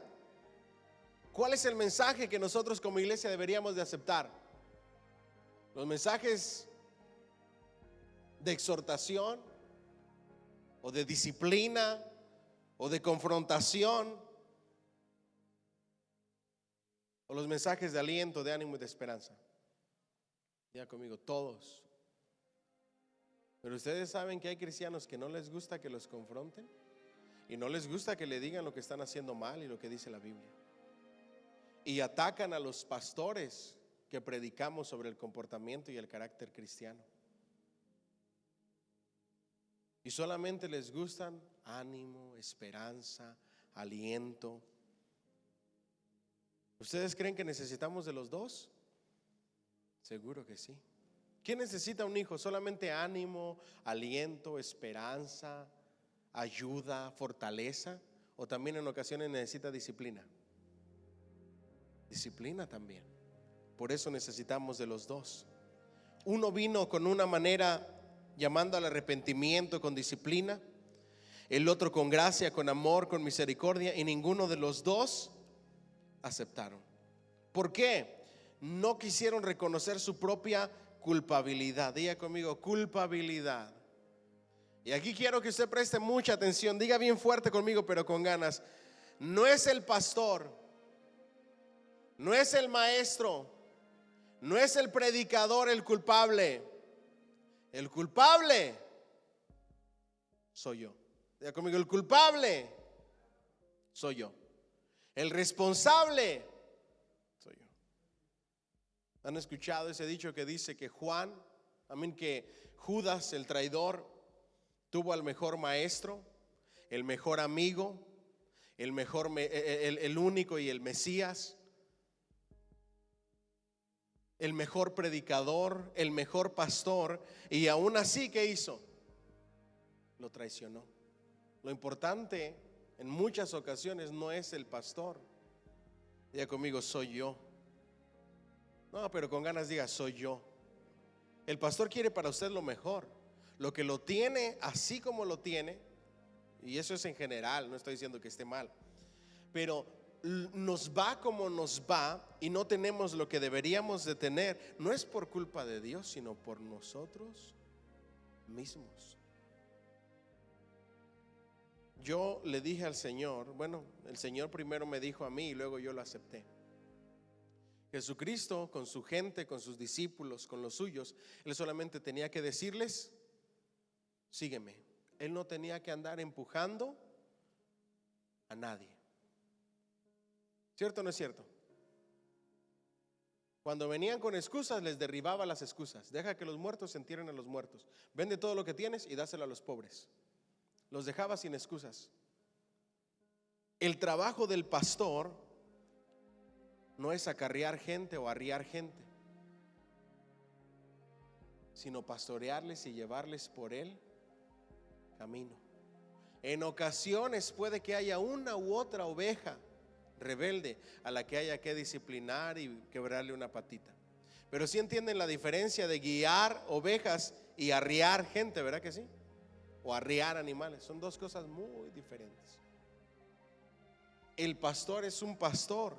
¿cuál es el mensaje que nosotros como iglesia deberíamos de aceptar? ¿Los mensajes de exhortación o de disciplina o de confrontación, o los mensajes de aliento, de ánimo y de esperanza? Ya conmigo, todos. Pero ustedes saben que hay cristianos que no les gusta que los confronten y no les gusta que le digan lo que están haciendo mal y lo que dice la Biblia, y atacan a los pastores que predicamos sobre el comportamiento y el carácter cristiano, y solamente les gustan ánimo, esperanza, aliento. ¿Ustedes creen que necesitamos de los dos? Seguro que sí. ¿Quién necesita un hijo? ¿Solamente ánimo, aliento, esperanza, ayuda, fortaleza? ¿O también en ocasiones necesita disciplina? Disciplina también. Por eso necesitamos de los dos. Uno vino con una manera llamando al arrepentimiento, con disciplina. El otro con gracia, con amor, con misericordia. Y ninguno de los dos aceptaron. ¿Por qué? No quisieron reconocer su propia culpabilidad. Diga conmigo, culpabilidad. Y aquí quiero que usted preste mucha atención. Diga bien fuerte conmigo, pero con ganas. No es el pastor, no es el maestro, no es el predicador el culpable. El culpable soy yo. Diga conmigo, el culpable soy yo. El responsable soy yo. ¿Han escuchado ese dicho que dice que que Judas, el traidor, tuvo al mejor maestro, el mejor amigo, el único y el Mesías, el mejor predicador, el mejor pastor, y aún así, ¿qué hizo? Lo traicionó. Lo importante en muchas ocasiones no es el pastor. Diga conmigo, soy yo. No, pero con ganas diga, soy yo. El pastor quiere para usted lo mejor. Lo que lo tiene así como lo tiene, y eso es en general, no estoy diciendo que esté mal, pero nos va como nos va y no tenemos lo que deberíamos de tener, no es por culpa de Dios, sino por nosotros mismos. Yo le dije al Señor, bueno, el Señor primero me dijo a mí y luego yo lo acepté. Jesucristo con su gente, con sus discípulos, con los suyos, Él solamente tenía que decirles: sígueme. Él no tenía que andar empujando a nadie. ¿Cierto o no es cierto? Cuando venían con excusas, les derribaba las excusas. Deja que los muertos se entierren a los muertos. Vende todo lo que tienes y dáselo a los pobres. Los dejaba sin excusas. El trabajo del pastor no es acarrear gente o arriar gente, sino pastorearles y llevarles por el camino. En ocasiones puede que haya una u otra oveja rebelde a la que haya que disciplinar y quebrarle una patita. Pero sí entienden la diferencia de guiar ovejas y arriar gente, ¿verdad que sí? O arriar animales, son dos cosas muy diferentes. El pastor es un pastor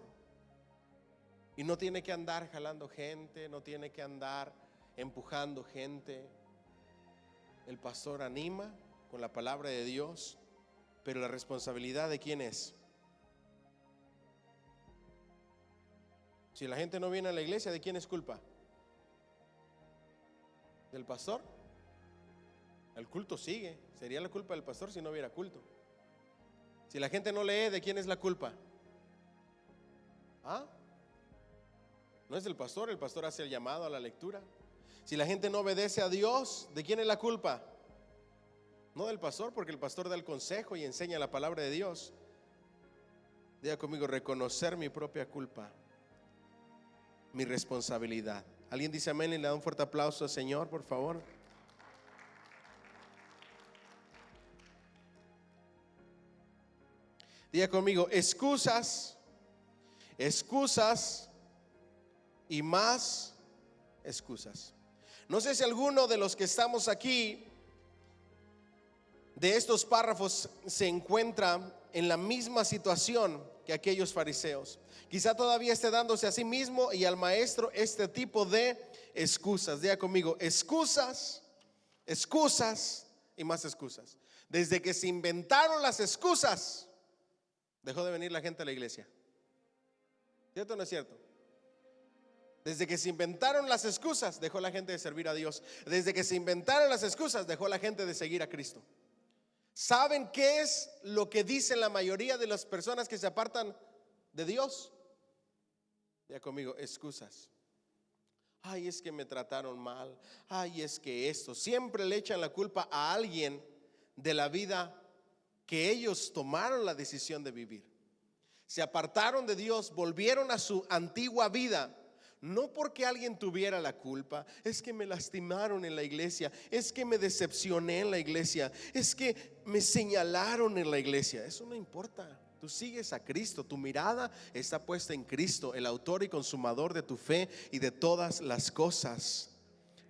y no tiene que andar jalando gente, no tiene que andar empujando gente. El pastor anima con la palabra de Dios, pero la responsabilidad ¿de quién es? Si la gente no viene a la iglesia, ¿de quién es culpa? ¿Del pastor? El culto sigue. Sería la culpa del pastor si no hubiera culto. Si la gente no lee, ¿de quién es la culpa? ¿Ah? No es del pastor, el pastor hace el llamado a la lectura. Si la gente no obedece a Dios, ¿de quién es la culpa? No del pastor, porque el pastor da el consejo y enseña la palabra de Dios. Diga conmigo: reconocer mi propia culpa, mi responsabilidad. ¿Alguien dice amén y le da un fuerte aplauso al Señor, por favor? Diga conmigo: excusas, excusas y más excusas. No sé si alguno de los que estamos aquí de estos párrafos se encuentra en la misma situación que aquellos fariseos. Quizá todavía esté dándose a sí mismo y al maestro este tipo de excusas. Diga conmigo: excusas, excusas y más excusas. Desde que se inventaron las excusas, dejó de venir la gente a la iglesia. ¿Cierto o no es cierto? Desde que se inventaron las excusas, dejó la gente de servir a Dios. Desde que se inventaron las excusas, dejó la gente de seguir a Cristo. ¿Saben qué es lo que dicen la mayoría de las personas que se apartan de Dios? Ya conmigo: excusas. Ay, es que me trataron mal. Ay, es que esto. Siempre le echan la culpa a alguien de la vida que ellos tomaron la decisión de vivir. Se apartaron de Dios, volvieron a su antigua vida. No porque alguien tuviera la culpa. Es que me lastimaron en la iglesia, es que me decepcioné en la iglesia, es que me señalaron en la iglesia. Eso no importa. Tú sigues a Cristo, tu mirada está puesta en Cristo, el autor y consumador de tu fe y de todas las cosas.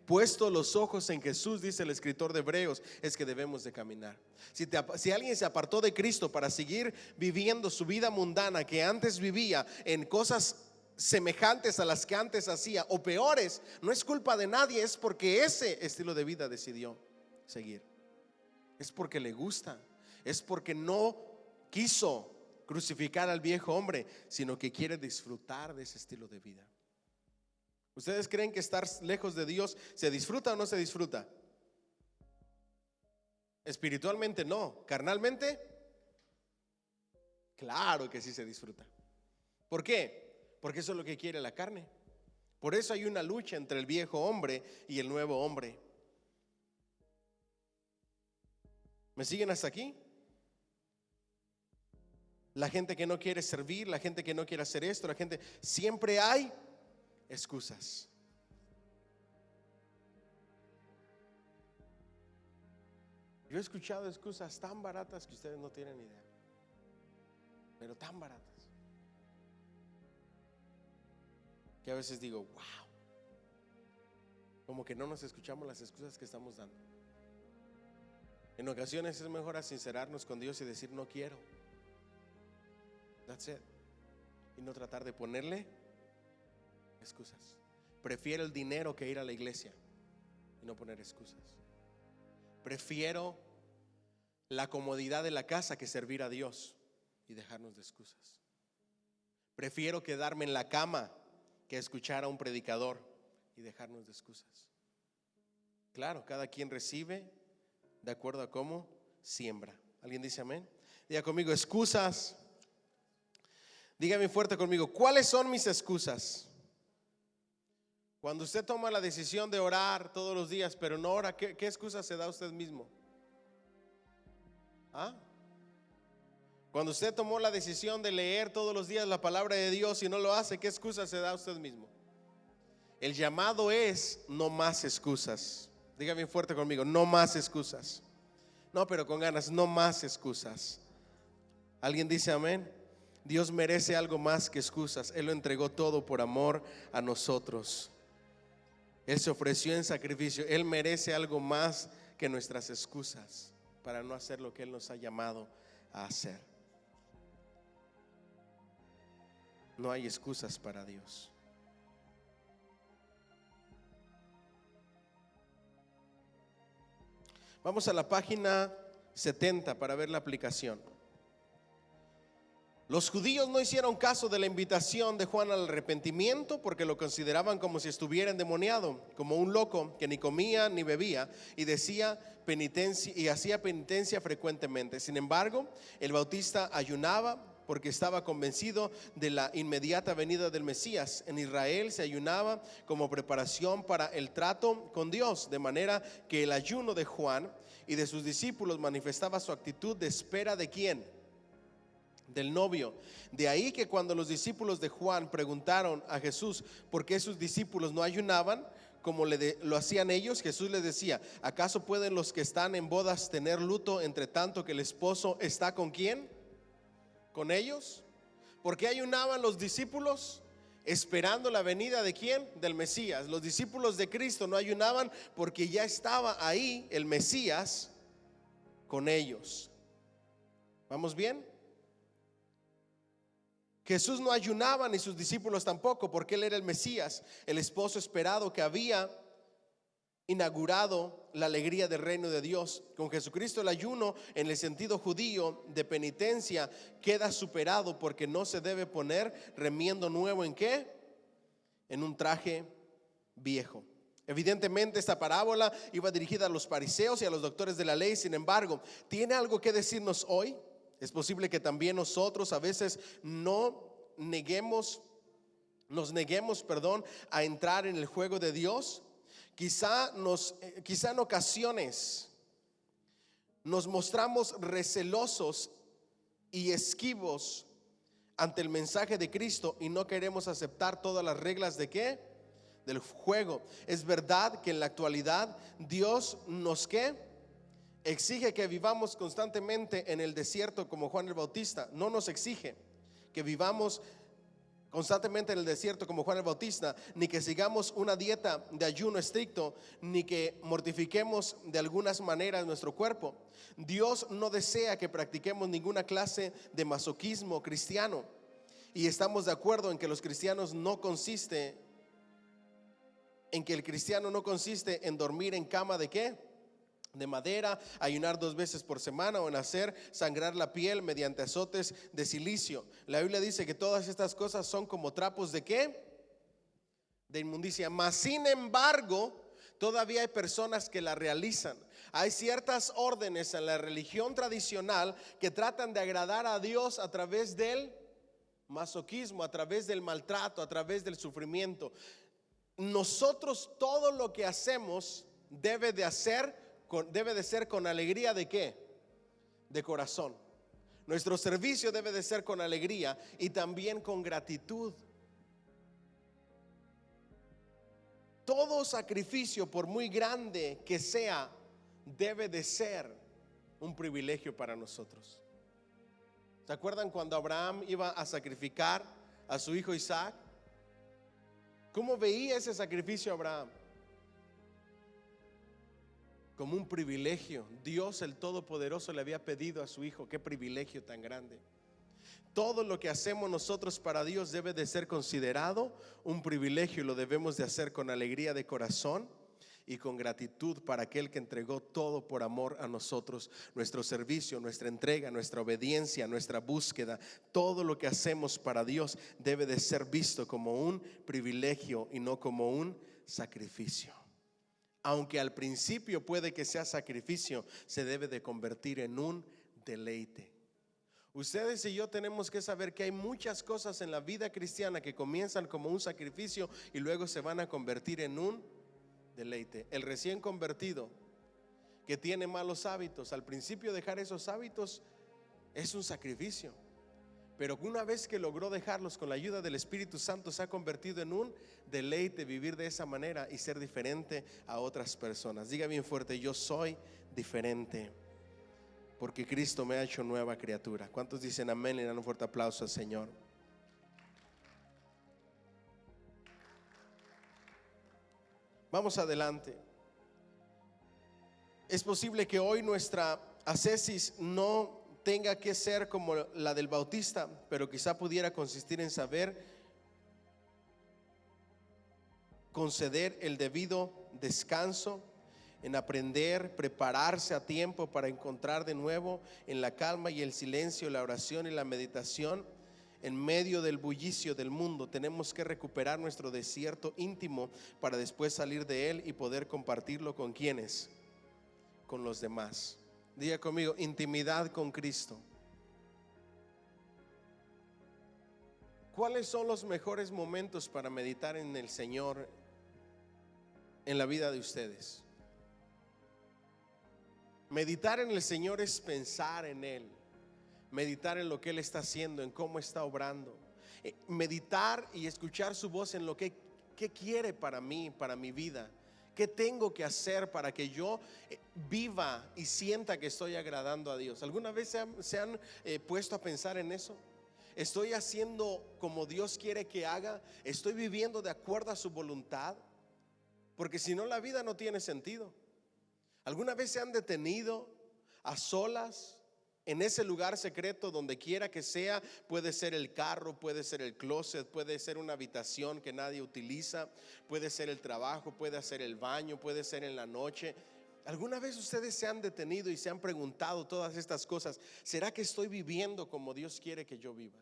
Puesto los ojos en Jesús, dice el escritor de Hebreos, es que debemos de caminar. Si alguien se apartó de Cristo para seguir viviendo su vida mundana que antes vivía, en cosas semejantes a las que antes hacía o peores, no es culpa de nadie, es porque ese estilo de vida decidió seguir. Es porque le gusta, es porque no quiso crucificar al viejo hombre, sino que quiere disfrutar de ese estilo de vida. ¿Ustedes creen que estar lejos de Dios se disfruta o no se disfruta? Espiritualmente no, carnalmente, claro que sí se disfruta. ¿Por qué? Porque eso es lo que quiere la carne. Por eso hay una lucha entre el viejo hombre y el nuevo hombre. ¿Me siguen hasta aquí? La gente que no quiere servir, la gente que no quiere hacer esto, la gente, siempre hay excusas. Yo he escuchado excusas tan baratas que ustedes no tienen idea, pero tan baratas, que a veces digo, wow. Como que no nos escuchamos las excusas que estamos dando. En ocasiones es mejor sincerarnos con Dios y decir no quiero. That's it. Y no tratar de ponerle excusas. Prefiero el dinero que ir a la iglesia y no poner excusas. Prefiero la comodidad de la casa que servir a Dios y dejarnos de excusas. Prefiero quedarme en la cama que escuchar a un predicador y dejarnos de excusas. Claro, cada quien recibe de acuerdo a cómo siembra. ¿Alguien dice amén? Diga conmigo, excusas. Dígame fuerte conmigo, ¿cuáles son mis excusas? Cuando usted toma la decisión de orar todos los días, pero no ora, ¿qué excusa se da a usted mismo? ¿Ah? Cuando usted tomó la decisión de leer todos los días la palabra de Dios y no lo hace, ¿qué excusa se da a usted mismo? El llamado es no más excusas. Dígame fuerte conmigo, no más excusas. No, pero con ganas, no más excusas. ¿Alguien dice amén? Dios merece algo más que excusas. Él lo entregó todo por amor a nosotros. Él se ofreció en sacrificio. Él merece algo más que nuestras excusas para no hacer lo que Él nos ha llamado a hacer. No hay excusas para Dios. Vamos a la página 70 para ver la aplicación. Los judíos no hicieron caso de la invitación de Juan al arrepentimiento porque lo consideraban como si estuviera endemoniado, como un loco que ni comía ni bebía y decía penitencia y hacía penitencia frecuentemente. Sin embargo, el Bautista ayunaba porque estaba convencido de la inmediata venida del Mesías. En Israel se ayunaba como preparación para el trato con Dios, de manera que el ayuno de Juan y de sus discípulos manifestaba su actitud de espera ¿de quién? Del novio. De ahí que cuando los discípulos de Juan preguntaron a Jesús por qué sus discípulos no ayunaban como lo hacían ellos, Jesús les decía: ¿acaso pueden los que están en bodas tener luto entre tanto que el esposo está con quién? ¿Con ellos? ¿Por qué ayunaban los discípulos? Esperando la venida ¿de quién? Del Mesías. Los discípulos de Cristo no ayunaban porque ya estaba ahí el Mesías con ellos. ¿Vamos bien? Jesús no ayunaba ni sus discípulos tampoco porque Él era el Mesías, el esposo esperado que había inaugurado la alegría del reino de Dios. Con Jesucristo el ayuno en el sentido judío de penitencia queda superado porque no se debe poner remiendo nuevo ¿en qué? En un traje viejo. Evidentemente esta parábola iba dirigida a los fariseos y a los doctores de la ley. Sin embargo, ¿tiene algo que decirnos hoy? Es posible que también nosotros a veces nos neguemos a entrar en el juego de Dios. Quizá en ocasiones nos mostramos recelosos y esquivos ante el mensaje de Cristo y no queremos aceptar todas las reglas ¿de qué? Del juego. Es verdad que en la actualidad Dios nos ¿qué? Exige que vivamos constantemente en el desierto como Juan el Bautista. No nos exige que vivamos constantemente en el desierto como Juan el Bautista, ni que sigamos una dieta de ayuno estricto, ni que mortifiquemos de algunas maneras nuestro cuerpo. Dios no desea que practiquemos ninguna clase de masoquismo cristiano, y estamos de acuerdo en que el cristiano no consiste en dormir en cama ¿de qué? De madera, ayunar 2 veces por semana o en hacer sangrar la piel mediante azotes de silicio. La Biblia dice que todas estas cosas son como trapos ¿de qué? De inmundicia. Mas sin embargo, todavía hay personas que la realizan. Hay ciertas órdenes en la religión tradicional que tratan de agradar a Dios a través del masoquismo, a través del maltrato, a través del sufrimiento. Nosotros todo lo que hacemos debe de ser con alegría ¿de qué? De corazón. Nuestro servicio debe de ser con alegría y también con gratitud. Todo sacrificio, por muy grande que sea, debe de ser un privilegio para nosotros. ¿Se acuerdan cuando Abraham iba a sacrificar a su hijo Isaac? ¿Cómo veía ese sacrificio Abraham? como un privilegio. Dios el Todopoderoso le había pedido a su Hijo. Qué privilegio tan grande. Todo lo que hacemos nosotros para Dios debe de ser considerado un privilegio, y lo debemos de hacer con alegría de corazón y con gratitud para aquel que entregó todo por amor a nosotros. Nuestro servicio, nuestra entrega, nuestra obediencia, nuestra búsqueda, todo lo que hacemos para Dios debe de ser visto como un privilegio y no como un sacrificio. Aunque al principio puede que sea sacrificio, se debe de convertir en un deleite. Ustedes y yo tenemos que saber que hay muchas cosas en la vida cristiana que comienzan como un sacrificio y luego se van a convertir en un deleite. El recién convertido que tiene malos hábitos, al principio dejar esos hábitos es un sacrificio, pero una vez que logró dejarlos con la ayuda del Espíritu Santo, se ha convertido en un deleite vivir de esa manera y ser diferente a otras personas. Diga bien fuerte: yo soy diferente porque Cristo me ha hecho nueva criatura. ¿Cuántos dicen amén? Le dan un fuerte aplauso al Señor. Vamos adelante. Es posible que hoy nuestra ascesis no tenga que ser como la del Bautista, pero quizá pudiera consistir en saber conceder el debido descanso, en aprender, prepararse a tiempo para encontrar de nuevo en la calma y el silencio, la oración y la meditación. En medio del bullicio del mundo tenemos que recuperar nuestro desierto íntimo para después salir de él y poder compartirlo con quienes, con los demás. Diga conmigo: intimidad con Cristo. ¿Cuáles son los mejores momentos para meditar en el Señor en la vida de ustedes? Meditar en el Señor es pensar en Él, meditar en lo que Él está haciendo, en cómo está obrando, meditar y escuchar su voz en lo que quiere para mí, para mi vida. ¿Qué tengo que hacer para que yo viva y sienta que estoy agradando a Dios? ¿Alguna vez se han puesto a pensar en eso? ¿Estoy haciendo como Dios quiere que haga? ¿Estoy viviendo de acuerdo a su voluntad? Porque si no, la vida no tiene sentido. ¿Alguna vez se han detenido a solas en ese lugar secreto, donde quiera que sea? Puede ser el carro, puede ser el closet, puede ser una habitación que nadie utiliza, puede ser el trabajo, puede ser el baño, puede ser en la noche. ¿Alguna vez ustedes se han detenido y se han preguntado todas estas cosas? ¿Será que estoy viviendo como Dios quiere que yo viva?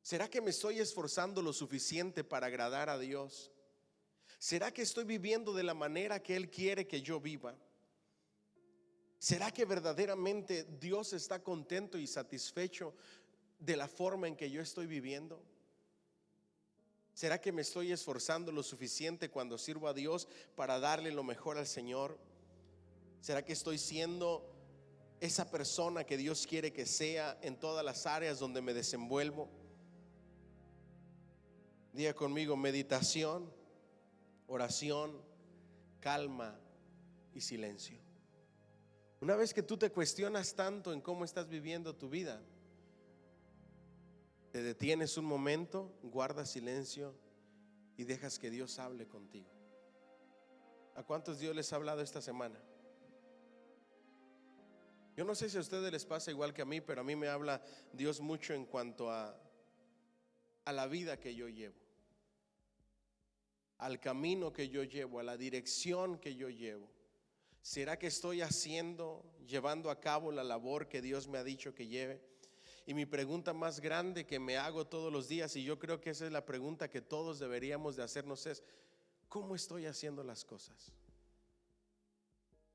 ¿Será que me estoy esforzando lo suficiente para agradar a Dios? ¿Será que estoy viviendo de la manera que Él quiere que yo viva? ¿Será que verdaderamente Dios está contento y satisfecho de la forma en que yo estoy viviendo? ¿Será que me estoy esforzando lo suficiente cuando sirvo a Dios para darle lo mejor al Señor? ¿Será que estoy siendo esa persona que Dios quiere que sea en todas las áreas donde me desenvuelvo? Diga conmigo: meditación, oración, calma y silencio. Una vez que tú te cuestionas tanto en cómo estás viviendo tu vida, te detienes un momento, guardas silencio y dejas que Dios hable contigo. ¿A cuántos Dios les ha hablado esta semana? Yo no sé si a ustedes les pasa igual que a mí, pero a mí me habla Dios mucho en cuanto a la vida que yo llevo, al camino que yo llevo, a la dirección que yo llevo. ¿Será que estoy llevando a cabo la labor que Dios me ha dicho que lleve? Y mi pregunta más grande que me hago todos los días, y yo creo que esa es la pregunta que todos deberíamos de hacernos, es: ¿cómo estoy haciendo las cosas?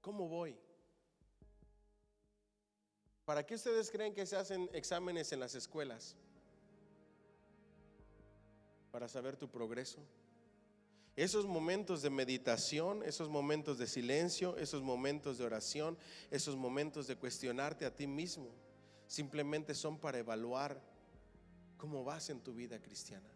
¿Cómo voy? ¿Para qué ustedes creen que se hacen exámenes en las escuelas? Para saber tu progreso. Esos momentos de meditación, esos momentos de silencio, esos momentos de oración, esos momentos de cuestionarte a ti mismo, simplemente son para evaluar cómo vas en tu vida cristiana,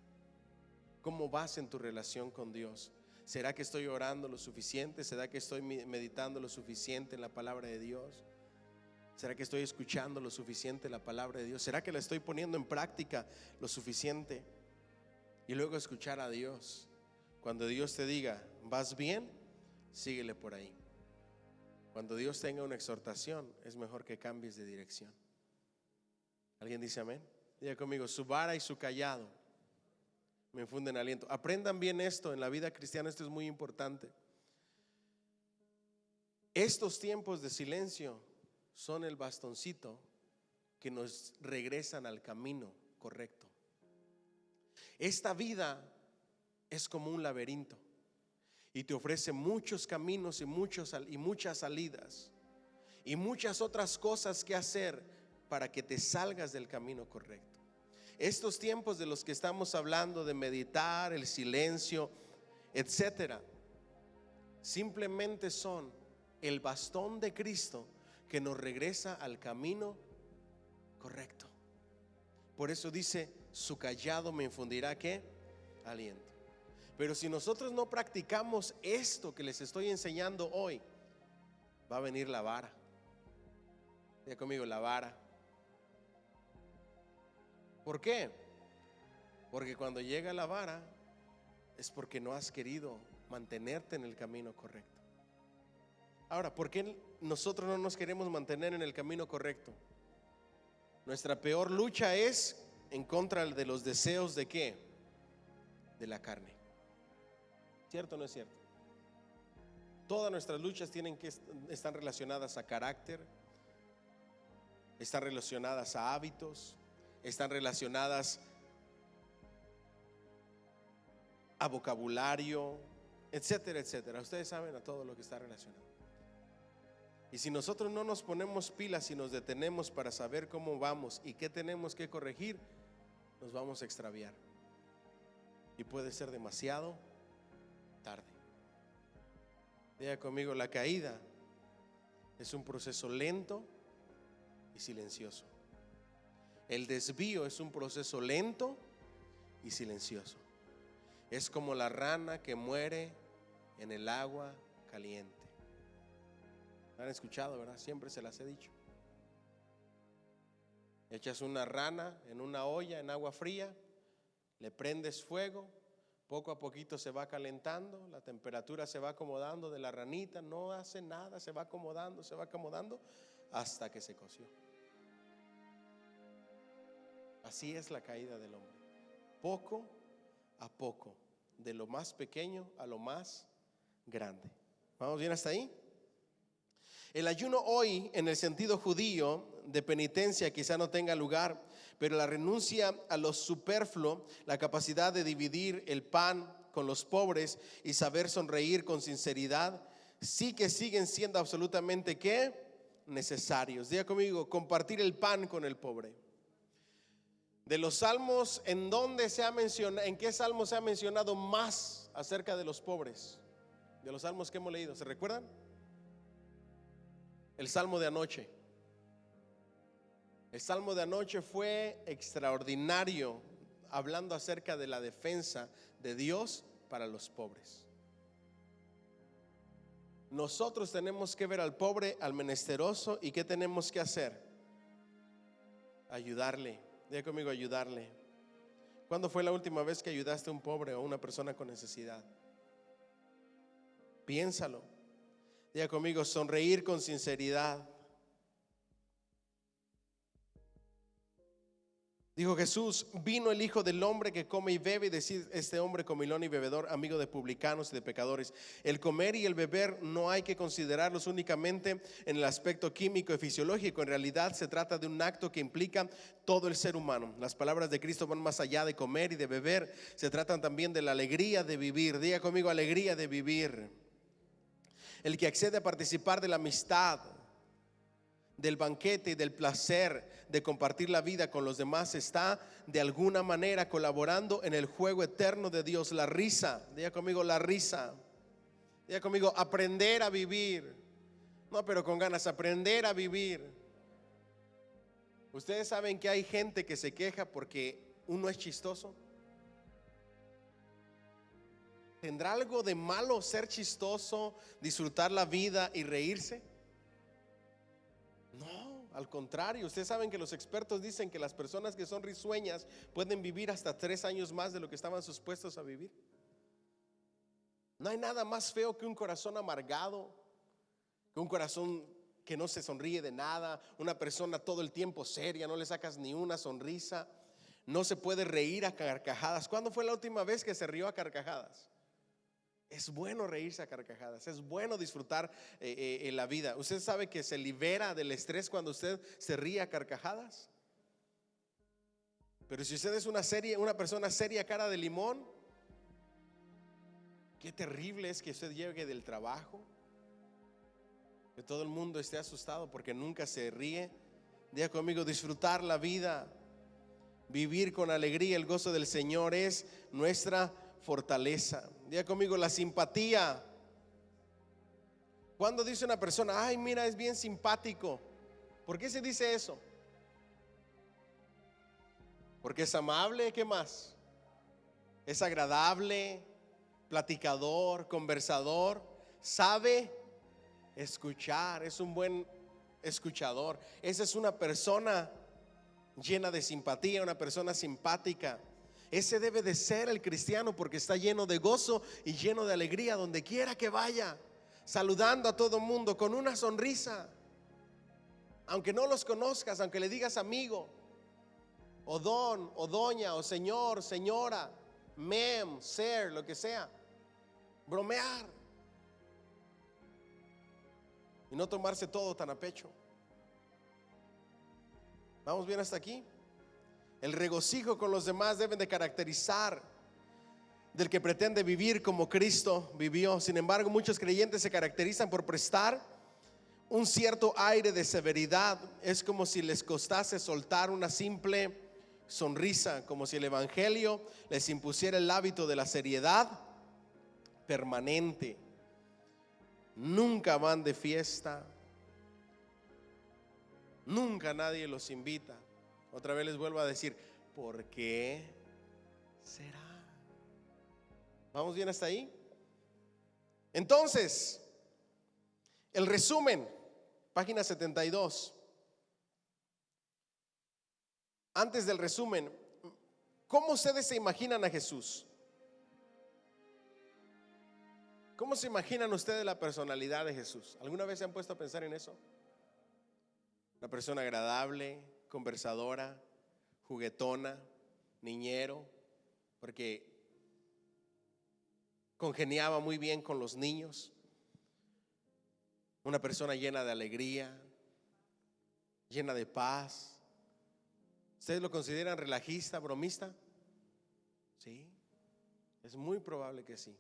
cómo vas en tu relación con Dios. ¿Será que estoy orando lo suficiente? ¿Será que estoy meditando lo suficiente en la palabra de Dios? ¿Será que estoy escuchando lo suficiente la palabra de Dios? ¿Será que la estoy poniendo en práctica lo suficiente? Y luego escuchar a Dios. Cuando Dios te diga: ¿vas bien? Síguele por ahí. Cuando Dios tenga una exhortación, es mejor que cambies de dirección. ¿Alguien dice amén? Diga conmigo, su vara y su cayado me infunden aliento. Aprendan bien esto en la vida cristiana, esto es muy importante. Estos tiempos de silencio son el bastoncito que nos regresan al camino correcto. Esta vida es como un laberinto y te ofrece muchos caminos y muchas salidas y muchas otras cosas que hacer para que te salgas del camino correcto. Estos tiempos de los que estamos hablando, de meditar, el silencio, etcétera, simplemente son el bastón de Cristo que nos regresa al camino correcto. Por eso dice, su cayado me infundirá ¿qué? Aliento. Pero si nosotros no practicamos esto que les estoy enseñando hoy, va a venir la vara. Diga conmigo, la vara. ¿Por qué? Porque cuando llega la vara es porque no has querido mantenerte en el camino correcto. Ahora, ¿por qué nosotros no nos queremos mantener en el camino correcto? Nuestra peor lucha es en contra de los deseos ¿de qué? De la carne. ¿Cierto o no es cierto? Todas nuestras luchas están relacionadas a carácter, están relacionadas a hábitos, están relacionadas a vocabulario, etcétera, etcétera. Ustedes saben a todo lo que está relacionado. Y si nosotros no nos ponemos pilas y nos detenemos para saber cómo vamos y qué tenemos que corregir, nos vamos a extraviar. Y puede ser demasiado tarde. Diga conmigo, la caída es un proceso lento y silencioso. El desvío es un proceso lento y silencioso. Es como la rana que muere en el agua caliente. ¿Han escuchado, verdad? Siempre se las he dicho. Echas una rana en una olla en agua fría, le prendes fuego, poco a poquito se va calentando, la temperatura se va acomodando de la ranita, no hace nada, se va acomodando hasta que se coció. Así es la caída del hombre, poco a poco, de lo más pequeño a lo más grande. ¿Vamos bien hasta ahí? El ayuno hoy, en el sentido judío de penitencia, quizá no tenga lugar, pero la renuncia a lo superfluo, la capacidad de dividir el pan con los pobres y saber sonreír con sinceridad, sí que siguen siendo absolutamente ¿qué? Necesarios. Diga conmigo, compartir el pan con el pobre. De los salmos, ¿en qué salmo se ha mencionado más acerca de los pobres? De los salmos que hemos leído, ¿se recuerdan? El salmo de anoche. El salmo de anoche fue extraordinario, hablando acerca de la defensa de Dios para los pobres. Nosotros tenemos que ver al pobre, al menesteroso, ¿y qué tenemos que hacer? Ayudarle. Diga conmigo, ayudarle. ¿Cuándo fue la última vez que ayudaste a un pobre o a una persona con necesidad? Piénsalo. Diga conmigo, sonreír con sinceridad. Dijo Jesús, vino el Hijo del Hombre que come y bebe, y decir, este hombre comilón y bebedor, amigo de publicanos y de pecadores. El comer y el beber no hay que considerarlos únicamente en el aspecto químico y fisiológico. En realidad se trata de un acto que implica todo el ser humano. Las palabras de Cristo van más allá de comer y de beber. Se tratan también de la alegría de vivir. Diga conmigo, alegría de vivir. El que accede a participar de la amistad, del banquete y del placer de compartir la vida con los demás, está de alguna manera colaborando en el juego eterno de Dios. La risa, diga conmigo, la risa. Diga conmigo, aprender a vivir. No, pero con ganas, aprender a vivir. Ustedes saben que hay gente que se queja porque uno es chistoso. ¿Tendrá algo de malo ser chistoso, disfrutar la vida y reírse? No, al contrario. Ustedes saben que los expertos dicen que las personas que son risueñas pueden vivir hasta 3 años más de lo que estaban supuestos a vivir. No hay nada más feo que un corazón amargado con un corazón que no se sonríe de nada, una persona todo el tiempo seria, no le sacas ni una sonrisa, no se puede reír a carcajadas. ¿Cuándo fue la última vez que se rió a carcajadas? Es bueno reírse a carcajadas, es bueno disfrutar la vida. ¿Usted sabe que se libera del estrés cuando usted se ríe a carcajadas? Pero si usted es una persona seria, cara de limón, qué terrible es que usted llegue del trabajo, que todo el mundo esté asustado porque nunca se ríe. Diga conmigo: disfrutar la vida, vivir con alegría. El gozo del Señor es nuestra fortaleza. Diga conmigo: la simpatía. Cuando dice una persona: ay, mira, es bien simpático, ¿por qué se dice eso? Porque es amable. ¿Qué más? Es agradable, platicador, conversador, sabe escuchar, es un buen escuchador. Esa es una persona llena de simpatía, una persona simpática. Ese debe de ser el cristiano, porque está lleno de gozo y lleno de alegría donde quiera que vaya, saludando a todo mundo con una sonrisa, aunque no los conozcas, aunque le digas amigo, o don, o doña, o señor, señora, ma'am, sir, lo que sea. Bromear y no tomarse todo tan a pecho. ¿Vamos bien hasta aquí? El regocijo con los demás deben de caracterizar del que pretende vivir como Cristo vivió. Sin embargo, muchos creyentes se caracterizan por prestar un cierto aire de severidad. Es como si les costase soltar una simple sonrisa, como si el evangelio les impusiera el hábito de la seriedad permanente. Nunca van de fiesta, nunca nadie los invita. Otra vez les vuelvo a decir: ¿por qué será? ¿Vamos bien hasta ahí? Entonces, el resumen, página 72. Antes del resumen, ¿cómo ustedes se imaginan a Jesús? ¿Cómo se imaginan ustedes la personalidad de Jesús? ¿Alguna vez se han puesto a pensar en eso? Una persona agradable, conversadora, juguetona, niñero, porque congeniaba muy bien con los niños. Una persona llena de alegría, llena de paz. ¿Ustedes lo consideran relajista, bromista? Sí, es muy probable que sí.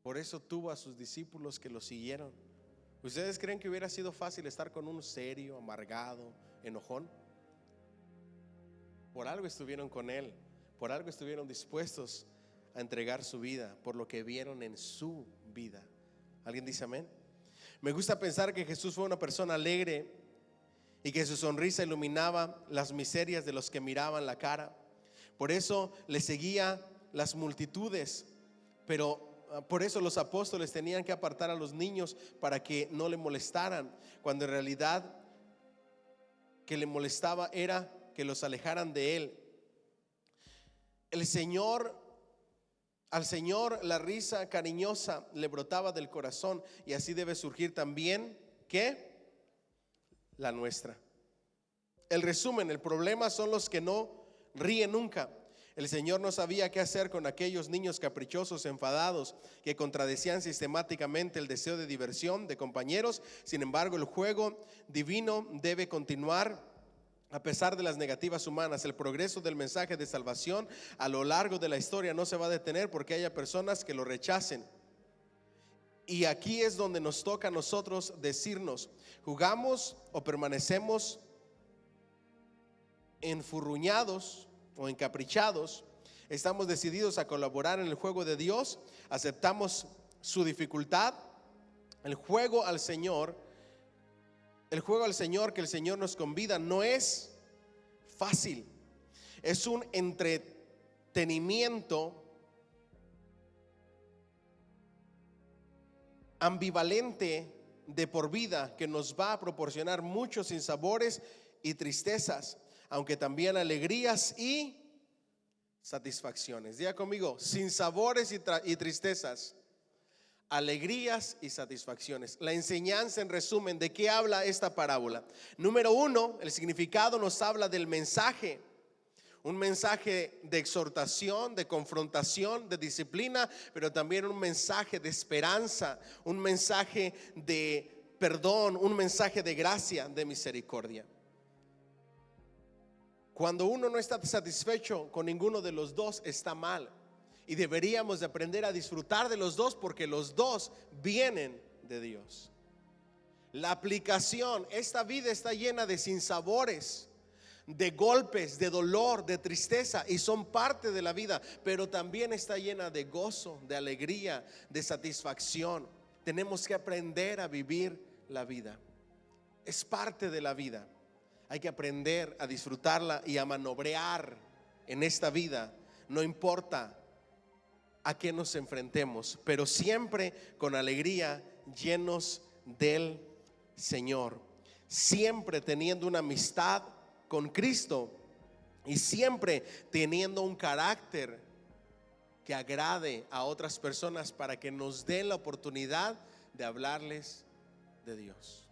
Por eso tuvo a sus discípulos que lo siguieron. ¿Ustedes creen que hubiera sido fácil estar con un serio, amargado, enojón? Por algo estuvieron con él, por algo estuvieron dispuestos a entregar su vida, por lo que vieron en su vida. ¿Alguien dice amén? Me gusta pensar que Jesús fue una persona alegre y que su sonrisa iluminaba las miserias de los que miraban la cara. Por eso le seguía las multitudes, pero por eso los apóstoles tenían que apartar a los niños para que no le molestaran, cuando en realidad que le molestaba era que los alejaran de él. Al Señor la risa cariñosa le brotaba del corazón, y así debe surgir también ¿qué? La nuestra. El resumen: el problema son los que no ríen nunca. El Señor no sabía qué hacer con aquellos niños caprichosos, enfadados, que contradecían sistemáticamente el deseo de diversión de compañeros. Sin embargo, el juego divino debe continuar a pesar de las negativas humanas. El progreso del mensaje de salvación a lo largo de la historia no se va a detener porque haya personas que lo rechacen. Y aquí es donde nos toca a nosotros decirnos: ¿jugamos o permanecemos enfurruñados o encaprichados? ¿Estamos decididos a colaborar en el juego de Dios? ¿Aceptamos su dificultad? El juego al Señor que el Señor nos convida no es fácil. Es un entretenimiento ambivalente de por vida que nos va a proporcionar muchos sinsabores y tristezas, aunque también alegrías y satisfacciones. Diga conmigo: sinsabores y tristezas, alegrías y satisfacciones. La enseñanza, en resumen, ¿de qué habla esta parábola? Número uno, el significado nos habla del mensaje. Un mensaje de exhortación, de confrontación, de disciplina, pero también un mensaje de esperanza, un mensaje de perdón, un mensaje de gracia, de misericordia. Cuando uno no está satisfecho con ninguno de los dos, está mal. Y deberíamos de aprender a disfrutar de los dos, porque los dos vienen de Dios. La aplicación: esta vida está llena de sinsabores, de golpes, de dolor, de tristeza, y son parte de la vida, pero también está llena de gozo, de alegría, de satisfacción. Tenemos que aprender a vivir la vida. Es parte de la vida. Hay que aprender a disfrutarla y a manobrear en esta vida, no importa a qué nos enfrentemos, pero siempre con alegría, llenos del Señor, siempre teniendo una amistad con Cristo y siempre teniendo un carácter que agrade a otras personas, para que nos den la oportunidad de hablarles de Dios.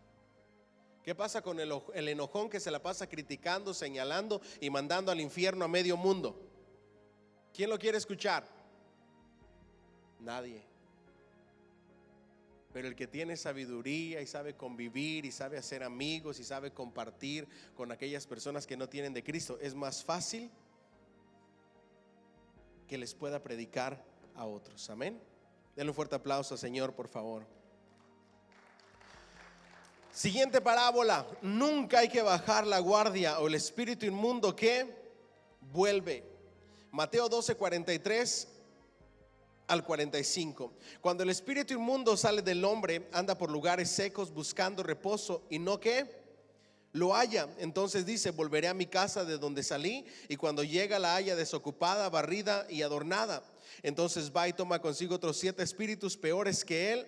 ¿Qué pasa con el enojón que se la pasa criticando, señalando y mandando al infierno a medio mundo? ¿Quién lo quiere escuchar? Nadie. Pero el que tiene sabiduría y sabe convivir y sabe hacer amigos y sabe compartir con aquellas personas que no tienen de Cristo, es más fácil que les pueda predicar a otros. Amén. Denle un fuerte aplauso al Señor, por favor. Siguiente parábola: nunca hay que bajar la guardia, o el espíritu inmundo que vuelve. Mateo 12, 43 al 45. Cuando el espíritu inmundo sale del hombre, anda por lugares secos buscando reposo, y no que lo halla. Entonces dice: volveré a mi casa de donde salí, y cuando llega la halla desocupada, barrida y adornada. Entonces va y toma consigo otros 7 espíritus peores que él,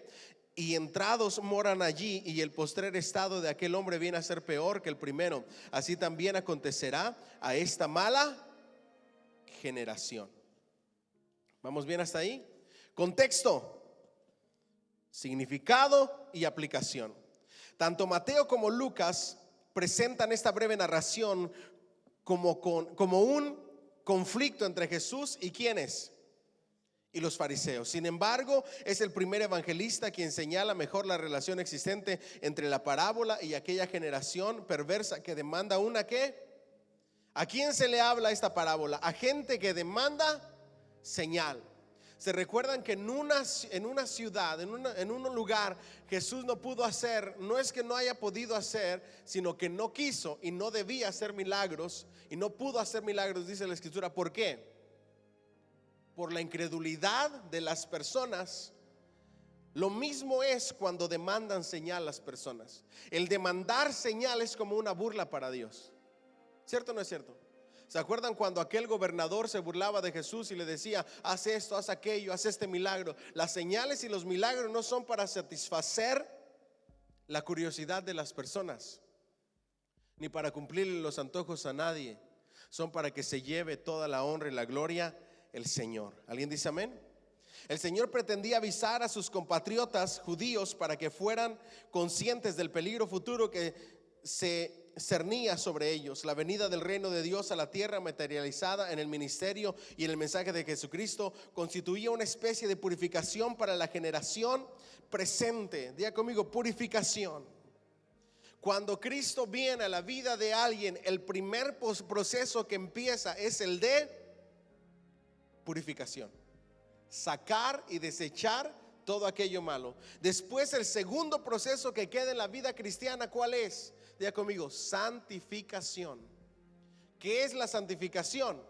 y entrados moran allí, y el postrer estado de aquel hombre viene a ser peor que el primero. Así también acontecerá a esta mala generación. ¿Vamos bien hasta ahí? Contexto, significado y aplicación. Tanto Mateo como Lucas presentan esta breve narración como un conflicto entre Jesús y ¿quiénes? Y los fariseos. Sin embargo, es el primer evangelista quien señala mejor la relación existente entre la parábola y aquella generación perversa que demanda una ¿qué? ¿A quién se le habla esta parábola? A gente que demanda señal. Se recuerdan que en una ciudad, en un lugar, Jesús no pudo hacer, no es que no haya podido hacer, sino que no quiso y no debía hacer milagros, y no pudo hacer milagros, dice la Escritura. ¿Por qué? Por la incredulidad de las personas. Lo mismo es cuando demandan señal las personas. El demandar señal es como una burla para Dios. ¿Cierto o no es cierto? ¿Se acuerdan cuando aquel gobernador se burlaba de Jesús y le decía: haz esto, haz aquello, haz este milagro? Las señales y los milagros no son para satisfacer la curiosidad de las personas, ni para cumplirle los antojos a nadie. Son para que se lleve toda la honra y la gloria el Señor. ¿Alguien dice amén? El Señor pretendía avisar a sus compatriotas judíos para que fueran conscientes del peligro futuro que se cernía sobre ellos. La venida del reino de Dios a la tierra, materializada en el ministerio y en el mensaje de Jesucristo, constituía una especie de purificación para la generación presente. Diga conmigo: purificación. Cuando Cristo viene a la vida de alguien, el primer proceso que empieza es el de purificación. Sacar y desechar todo aquello malo. Después, el segundo proceso que queda en la vida cristiana, ¿cuál es? Diga conmigo: santificación. ¿Qué es la santificación?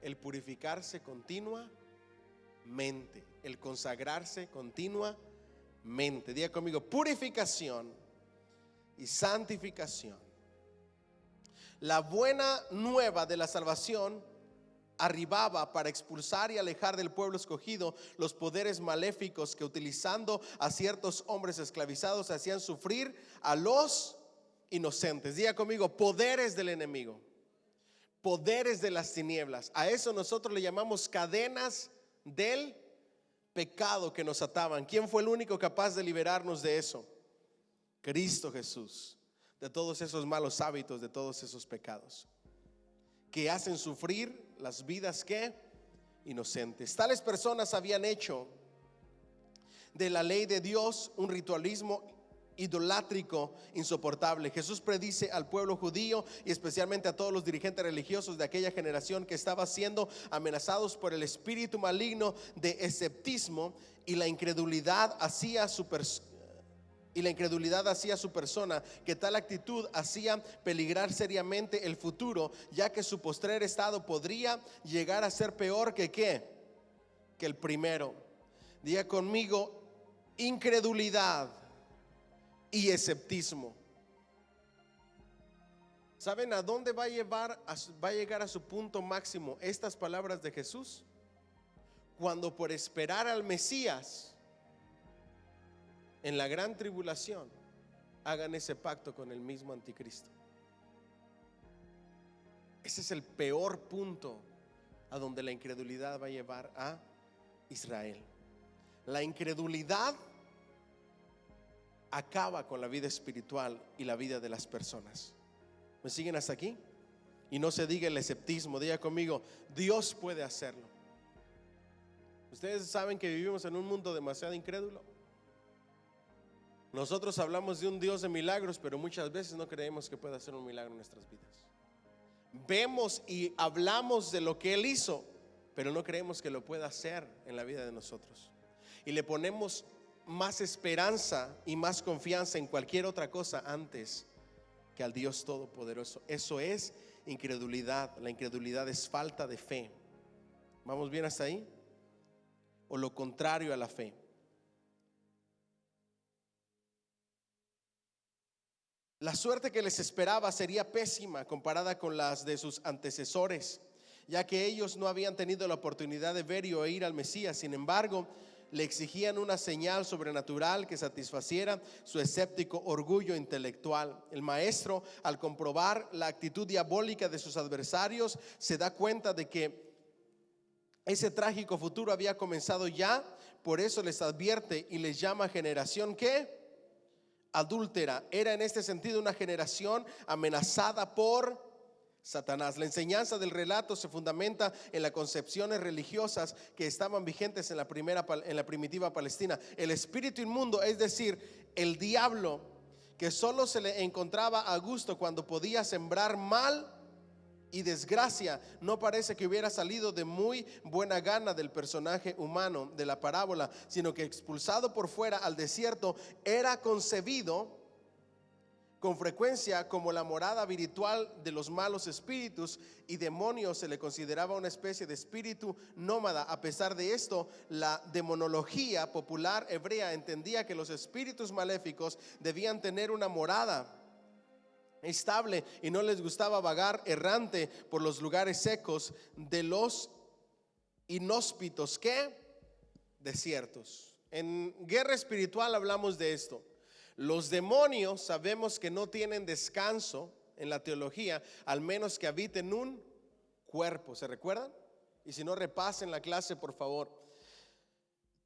El purificarse continuamente, el consagrarse continuamente. Diga conmigo: purificación y santificación. La buena nueva de la salvación arribaba para expulsar y alejar del pueblo escogido los poderes maléficos que, utilizando a ciertos hombres esclavizados, hacían sufrir a los inocentes. Diga conmigo: poderes del enemigo, poderes de las tinieblas. A eso nosotros le llamamos cadenas del pecado que nos ataban. ¿Quién fue el único capaz de liberarnos de eso? Cristo Jesús, de todos esos malos hábitos, de todos esos pecados que hacen sufrir las vidas que inocentes. Tales personas habían hecho de la ley de Dios un ritualismo idolátrico insoportable. Jesús predice al pueblo judío y especialmente a todos los dirigentes religiosos de aquella generación que estaba siendo amenazados por el espíritu maligno de escepticismo y la incredulidad hacia su persona, que tal actitud hacía peligrar seriamente el futuro, ya que su postrer estado podría llegar a ser peor que ¿qué? Que el primero. Diga conmigo: incredulidad y escepticismo. ¿Saben a dónde va a llegar a su punto máximo estas palabras de Jesús? Cuando por esperar al Mesías en la gran tribulación hagan ese pacto con el mismo anticristo. Ese es el peor punto a donde la incredulidad va a llevar a Israel. La incredulidad acaba con la vida espiritual y la vida de las personas. ¿Me siguen hasta aquí? Y no se diga el escepticismo. Diga conmigo: Dios puede hacerlo. Ustedes saben que vivimos en un mundo demasiado incrédulo. Nosotros hablamos de un Dios de milagros, pero muchas veces no creemos que pueda hacer un milagro en nuestras vidas. Vemos y hablamos de lo que Él hizo, pero no creemos que lo pueda hacer en la vida de nosotros. Y le ponemos más esperanza y más confianza en cualquier otra cosa antes que al Dios Todopoderoso. Eso es incredulidad. La incredulidad es falta de fe. ¿Vamos bien hasta ahí? O lo contrario a la fe. La suerte que les esperaba sería pésima comparada con las de sus antecesores, ya que ellos no habían tenido la oportunidad de ver y oír al Mesías. Sin embargo, le exigían una señal sobrenatural que satisfaciera su escéptico orgullo intelectual. El maestro, al comprobar la actitud diabólica de sus adversarios, se da cuenta de que ese trágico futuro había comenzado ya. Por eso les advierte y les llama generación ¿qué? Adúltera. Era en este sentido una generación amenazada por Satanás. La enseñanza del relato se fundamenta en las concepciones religiosas que estaban vigentes en la primitiva Palestina. El espíritu inmundo, es decir, el diablo, que solo se le encontraba a gusto cuando podía sembrar mal y desgracia, no parece que hubiera salido de muy buena gana del personaje humano de la parábola, sino que expulsado por fuera al desierto, era concebido con frecuencia como la morada virtual de los malos espíritus y demonios. Se le consideraba una especie de espíritu nómada. A pesar de esto, la demonología popular hebrea entendía que los espíritus maléficos debían tener una morada estable y no les gustaba vagar errante por los lugares secos de los inhóspitos ¿qué? Desiertos. En guerra espiritual hablamos de esto. Los demonios sabemos que no tienen descanso en la teología, al menos que habiten un cuerpo. ¿Se recuerdan? Y si no, repasen la clase, por favor.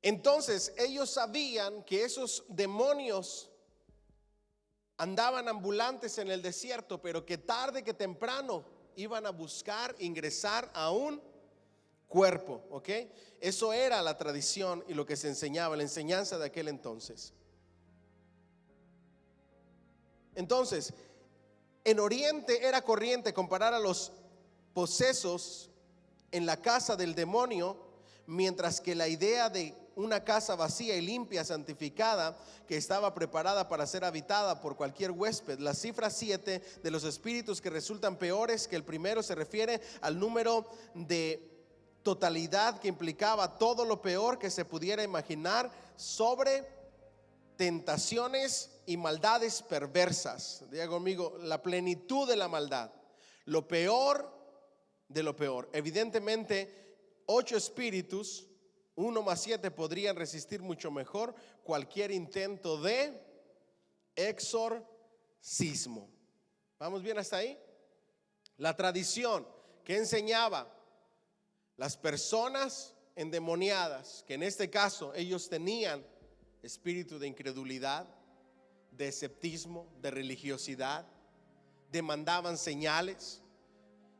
Entonces ellos sabían que esos demonios andaban ambulantes en el desierto, pero que tarde que temprano iban a buscar ingresar a un cuerpo, ¿ok? Eso era la tradición y lo que se enseñaba, la enseñanza de aquel entonces. Entonces, en Oriente era corriente comparar a los posesos en la casa del demonio, mientras que la idea de una casa vacía y limpia, santificada, que estaba preparada para ser habitada por cualquier huésped. La cifra 7 de los espíritus que resultan peores que el primero se refiere al número de totalidad que implicaba todo lo peor que se pudiera imaginar sobre tentaciones y maldades perversas. Diga conmigo: la plenitud de la maldad, lo peor de lo peor. Evidentemente, 8 espíritus, 1 más 7, podrían resistir mucho mejor cualquier intento de exorcismo. ¿Vamos bien hasta ahí? La tradición que enseñaba: las personas endemoniadas, que en este caso ellos tenían espíritu de incredulidad, de escepticismo, de religiosidad, demandaban señales.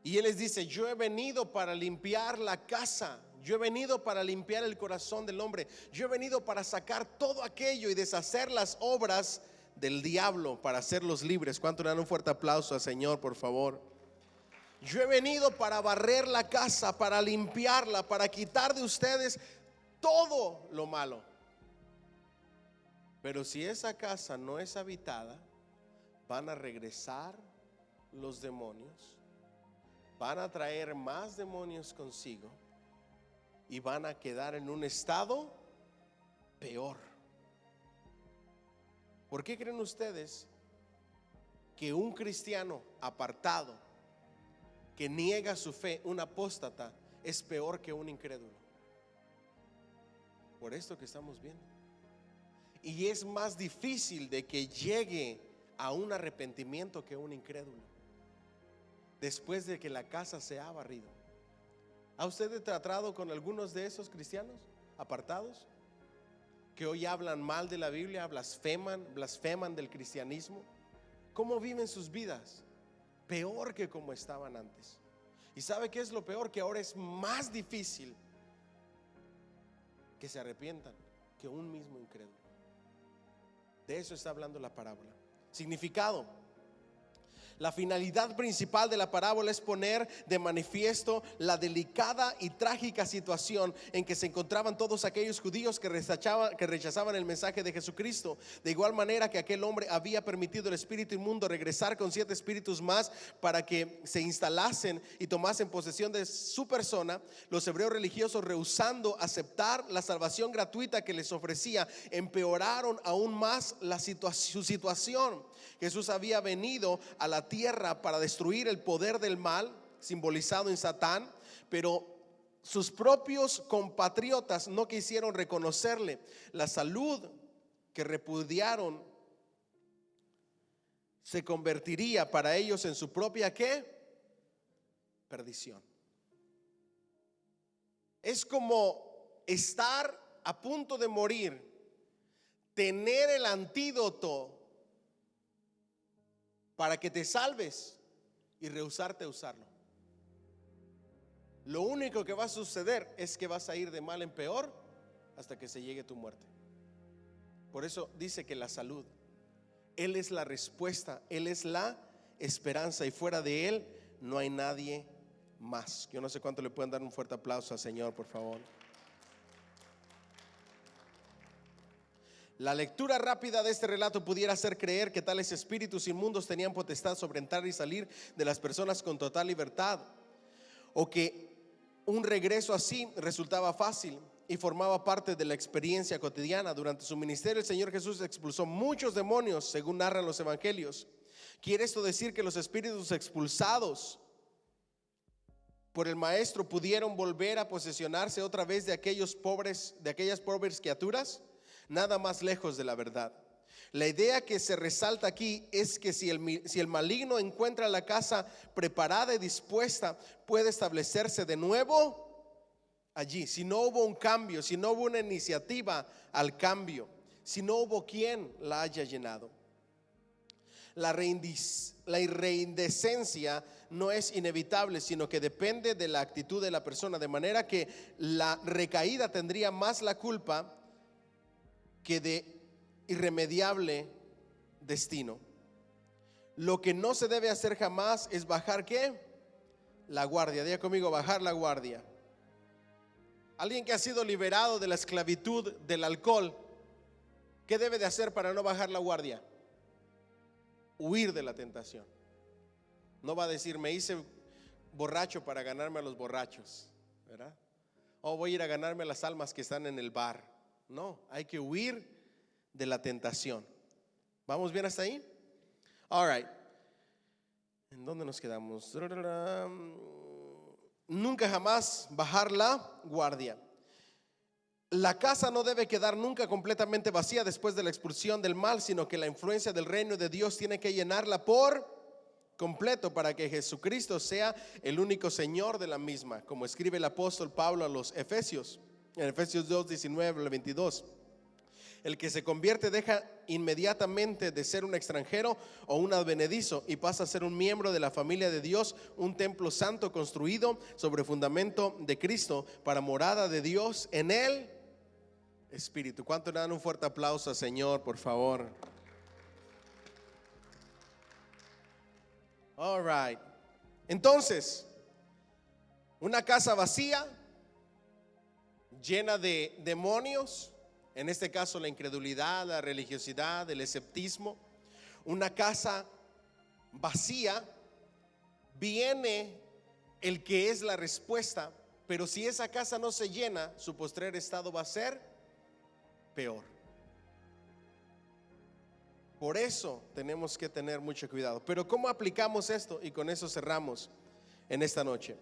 Y Él les dice: yo he venido para limpiar la casa, yo he venido para limpiar el corazón del hombre, yo he venido para sacar todo aquello y deshacer las obras del diablo, para hacerlos libres. ¿Cuánto le dan un fuerte aplauso al Señor, por favor? Yo he venido para barrer la casa, para limpiarla, para quitar de ustedes todo lo malo. Pero si esa casa no es habitada, van a regresar los demonios, van a traer más demonios consigo y van a quedar en un estado peor. ¿Por qué creen ustedes que un cristiano apartado, que niega su fe, un apóstata, es peor que un incrédulo? Por esto que estamos viendo. Y es más difícil de que llegue a un arrepentimiento que un incrédulo, después de que la casa se ha barrido. ¿Ha usted tratado con algunos de esos cristianos apartados que hoy hablan mal de la Biblia, blasfeman del cristianismo? ¿Cómo viven sus vidas? Peor que como estaban antes. ¿Y sabe qué es lo peor? Que ahora es más difícil que se arrepientan que un mismo incrédulo. De eso está hablando la parábola. Significado: la finalidad principal de la parábola es poner de manifiesto la delicada y trágica situación en que se encontraban todos aquellos judíos que rechazaban el mensaje de Jesucristo. De igual manera que aquel hombre había permitido al espíritu inmundo regresar con 7 espíritus más para que se instalasen y tomasen posesión de su persona, los hebreos religiosos, rehusando aceptar la salvación gratuita que les ofrecía, empeoraron aún más su situación. Jesús había venido a la tierra para destruir el poder del mal, simbolizado en Satán, pero sus propios compatriotas no quisieron reconocerle. La salud que repudiaron se convertiría para ellos en su propia ¿qué? Perdición. Es como estar a punto de morir, tener el antídoto para que te salves y rehusarte a usarlo. Lo único que va a suceder es que vas a ir de mal en peor hasta que se llegue tu muerte. Por eso dice que la salud, Él es la respuesta, Él es la esperanza, y fuera de Él no hay nadie más. Yo no sé cuánto le pueden dar un fuerte aplauso al Señor, por favor. La lectura rápida de este relato pudiera hacer creer que tales espíritus inmundos tenían potestad sobre entrar y salir de las personas con total libertad, o que un regreso así resultaba fácil y formaba parte de la experiencia cotidiana. Durante su ministerio, el Señor Jesús expulsó muchos demonios, según narran los evangelios. ¿Quiere esto decir que los espíritus expulsados por el maestro pudieron volver a posesionarse otra vez de aquellas pobres criaturas? Nada más lejos de la verdad. La idea que se resalta aquí es que si el maligno encuentra la casa preparada y dispuesta, puede establecerse de nuevo allí. Si no hubo un cambio, si no hubo una iniciativa al cambio, si no hubo quien la haya llenado. La reiridescencia no es inevitable, sino que depende de la actitud de la persona, de manera que la recaída tendría más la culpa que de irremediable destino. Lo que no se debe hacer jamás es bajar ¿qué? La guardia. Diga conmigo: bajar la guardia. Alguien que ha sido liberado de la esclavitud del alcohol, ¿qué debe de hacer para no bajar la guardia? Huir de la tentación. No va a decir: me hice borracho para ganarme a los borrachos, ¿verdad? O voy a ir a ganarme a las almas que están en el bar. No, hay que huir de la tentación. ¿Vamos bien hasta ahí? All right. ¿En dónde nos quedamos? Nunca jamás bajar la guardia. La casa no debe quedar nunca completamente vacía después de la expulsión del mal, sino que la influencia del reino de Dios tiene que llenarla por completo para que Jesucristo sea el único Señor de la misma, como escribe el apóstol Pablo a los Efesios. En Efesios 2, 19 al 22. El que se convierte deja inmediatamente de ser un extranjero o un advenedizo y pasa a ser un miembro de la familia de Dios, un templo santo construido sobre fundamento de Cristo para morada de Dios en el Espíritu. ¿Cuánto le dan un fuerte aplauso al Señor, por favor? All right. Entonces, una casa vacía, llena de demonios, en este caso la incredulidad, la religiosidad, el escepticismo. Una casa vacía, viene el que es la respuesta, pero si esa casa no se llena, su postrer estado va a ser peor. Por eso tenemos que tener mucho cuidado. Pero ¿cómo aplicamos esto? Y con eso cerramos en esta noche.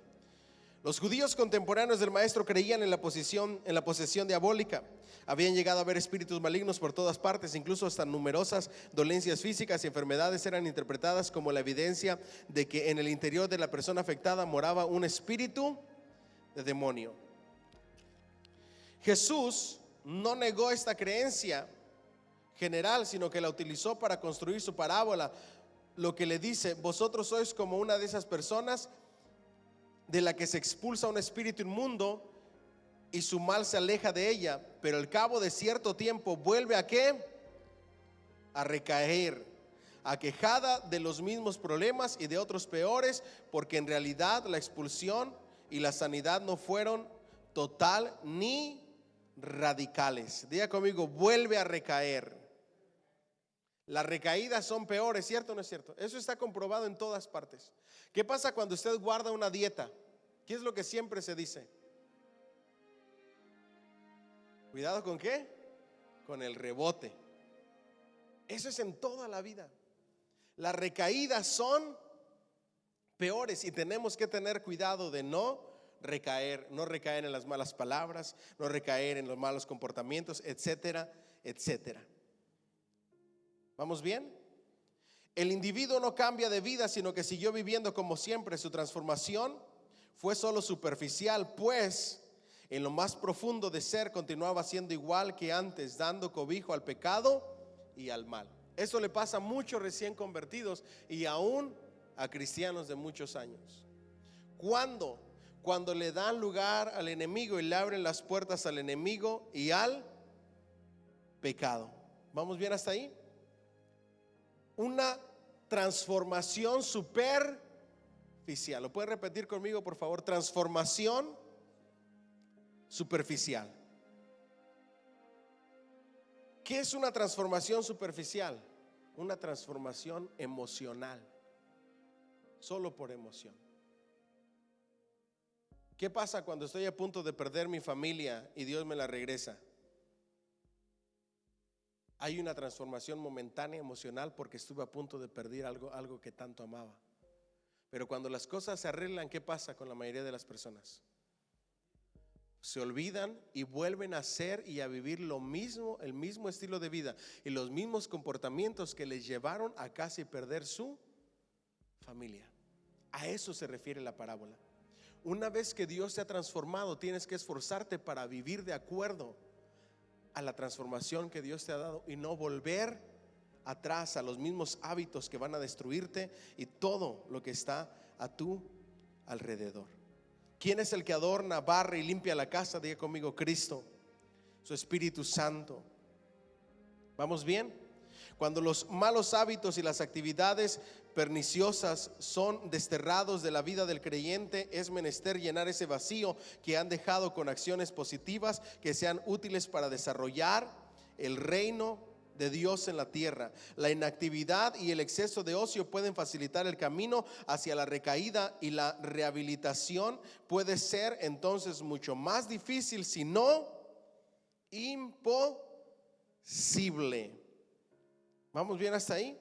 Los judíos contemporáneos del maestro creían en la posesión diabólica. Habían llegado a ver espíritus malignos por todas partes, incluso hasta numerosas dolencias físicas y enfermedades eran interpretadas como la evidencia de que en el interior de la persona afectada moraba un espíritu de demonio. Jesús no negó esta creencia general, sino que la utilizó para construir su parábola, lo que le dice: vosotros sois como una de esas personas de la que se expulsa un espíritu inmundo y su mal se aleja de ella, pero al cabo de cierto tiempo vuelve ¿a qué? A recaer, aquejada de los mismos problemas y de otros peores, porque en realidad la expulsión y la sanidad no fueron total ni radicales. Diga conmigo: vuelve a recaer. Las recaídas son peores, ¿cierto o no es cierto? Eso está comprobado en todas partes. ¿Qué pasa cuando usted guarda una dieta? ¿Qué es lo que siempre se dice? Cuidado con ¿qué? Con el rebote. Eso es en toda la vida. Las recaídas son peores y tenemos que tener cuidado de no recaer en las malas palabras, no recaer en los malos comportamientos, etcétera, etcétera. ¿Vamos bien? El individuo no cambia de vida, sino que siguió viviendo como siempre. Su transformación fue solo superficial, pues en lo más profundo de ser continuaba siendo igual que antes, dando cobijo al pecado y al mal. Eso le pasa a muchos recién convertidos y aún a cristianos de muchos años. Cuando le dan lugar al enemigo y le abren las puertas al enemigo y al pecado. ¿Vamos bien hasta ahí? Una transformación superficial. ¿Lo puede repetir conmigo, por favor? Transformación superficial. ¿Qué es una transformación superficial? Una transformación emocional, solo por emoción. ¿Qué pasa cuando estoy a punto de perder mi familia y Dios me la regresa? Hay una transformación momentánea emocional porque estuve a punto de perder algo que tanto amaba. Pero cuando las cosas se arreglan, ¿qué pasa con la mayoría de las personas? Se olvidan y vuelven a ser y a vivir lo mismo, el mismo estilo de vida y los mismos comportamientos que les llevaron a casi perder su familia. A eso se refiere la parábola. Una vez que Dios te ha transformado, tienes que esforzarte para vivir de acuerdo a la transformación que Dios te ha dado y no volver atrás a los mismos hábitos que van a destruirte y todo lo que está a tu alrededor. ¿Quién es el que adorna, barre y limpia la casa? Diga conmigo: Cristo, su Espíritu Santo. ¿Vamos bien? Cuando los malos hábitos y las actividades perniciosas son desterrados de la vida del creyente, es menester llenar ese vacío que han dejado con acciones positivas que sean útiles para desarrollar el reino de Dios en la tierra. La inactividad y el exceso de ocio pueden facilitar el camino hacia la recaída y la rehabilitación puede ser entonces mucho más difícil, si no imposible. ¿Vamos bien hasta ahí?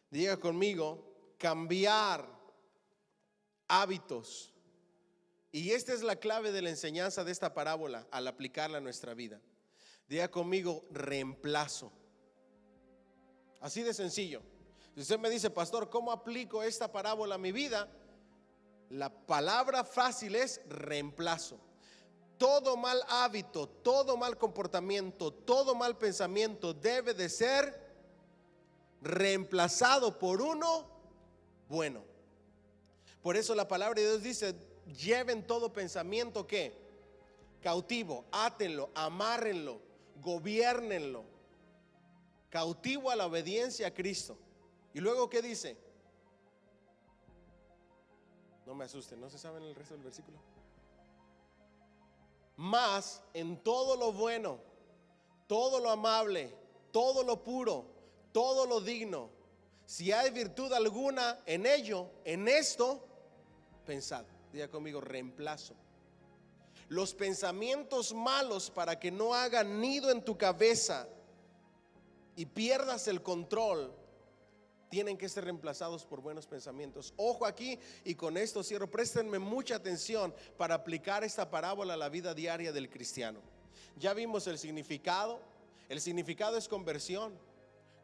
Diga conmigo: cambiar hábitos. Y esta es la clave de la enseñanza de esta parábola al aplicarla a nuestra vida. Diga conmigo: reemplazo. Así de sencillo. Si usted me dice: pastor, ¿cómo aplico esta parábola a mi vida? La palabra fácil es reemplazo. todo mal hábito, todo mal comportamiento, todo mal pensamiento debe de ser reemplazado por uno bueno. Por eso la palabra de Dios dice: lleven todo pensamiento que cautivo, átenlo, amárrenlo, gobiernenlo, cautivo a la obediencia a Cristo. Y luego, ¿qué dice? No me asusten, ¿no se saben el resto del versículo? Más en todo lo bueno, todo lo amable, todo lo puro, todo lo digno, si hay virtud alguna en ello, en esto pensad. Diga conmigo: reemplazo. Los pensamientos malos, para que no hagan nido en tu cabeza y pierdas el control, tienen que ser reemplazados por buenos pensamientos. Ojo aquí, y con esto cierro. Préstenme mucha atención para aplicar esta parábola a la vida diaria del cristiano. Ya vimos el significado. El significado es conversión.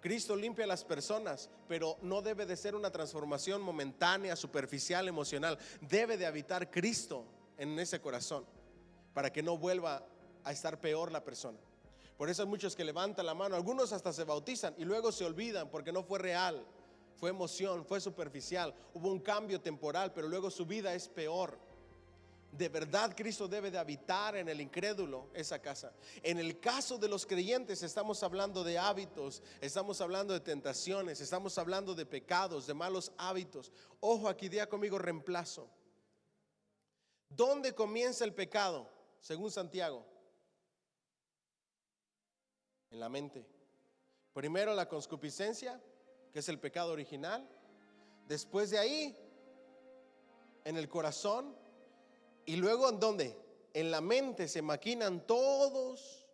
Cristo limpia a las personas, pero no debe de ser una transformación momentánea, superficial, emocional. Debe de habitar Cristo en ese corazón, para que no vuelva a estar peor la persona. Por eso hay muchos que levantan la mano, algunos hasta se bautizan y luego se olvidan porque no fue real, fue emoción, fue superficial, hubo un cambio temporal, pero luego su vida es peor. De verdad, Cristo debe de habitar en el incrédulo esa casa. En el caso de los creyentes, estamos hablando de hábitos, estamos hablando de tentaciones, estamos hablando de pecados, de malos hábitos. Ojo aquí, diga conmigo: reemplazo. ¿Dónde comienza el pecado? Según Santiago, en la mente. Primero la concupiscencia, que es el pecado original. Después de ahí, en el corazón. Y luego, ¿en dónde? En la mente se maquinan todos.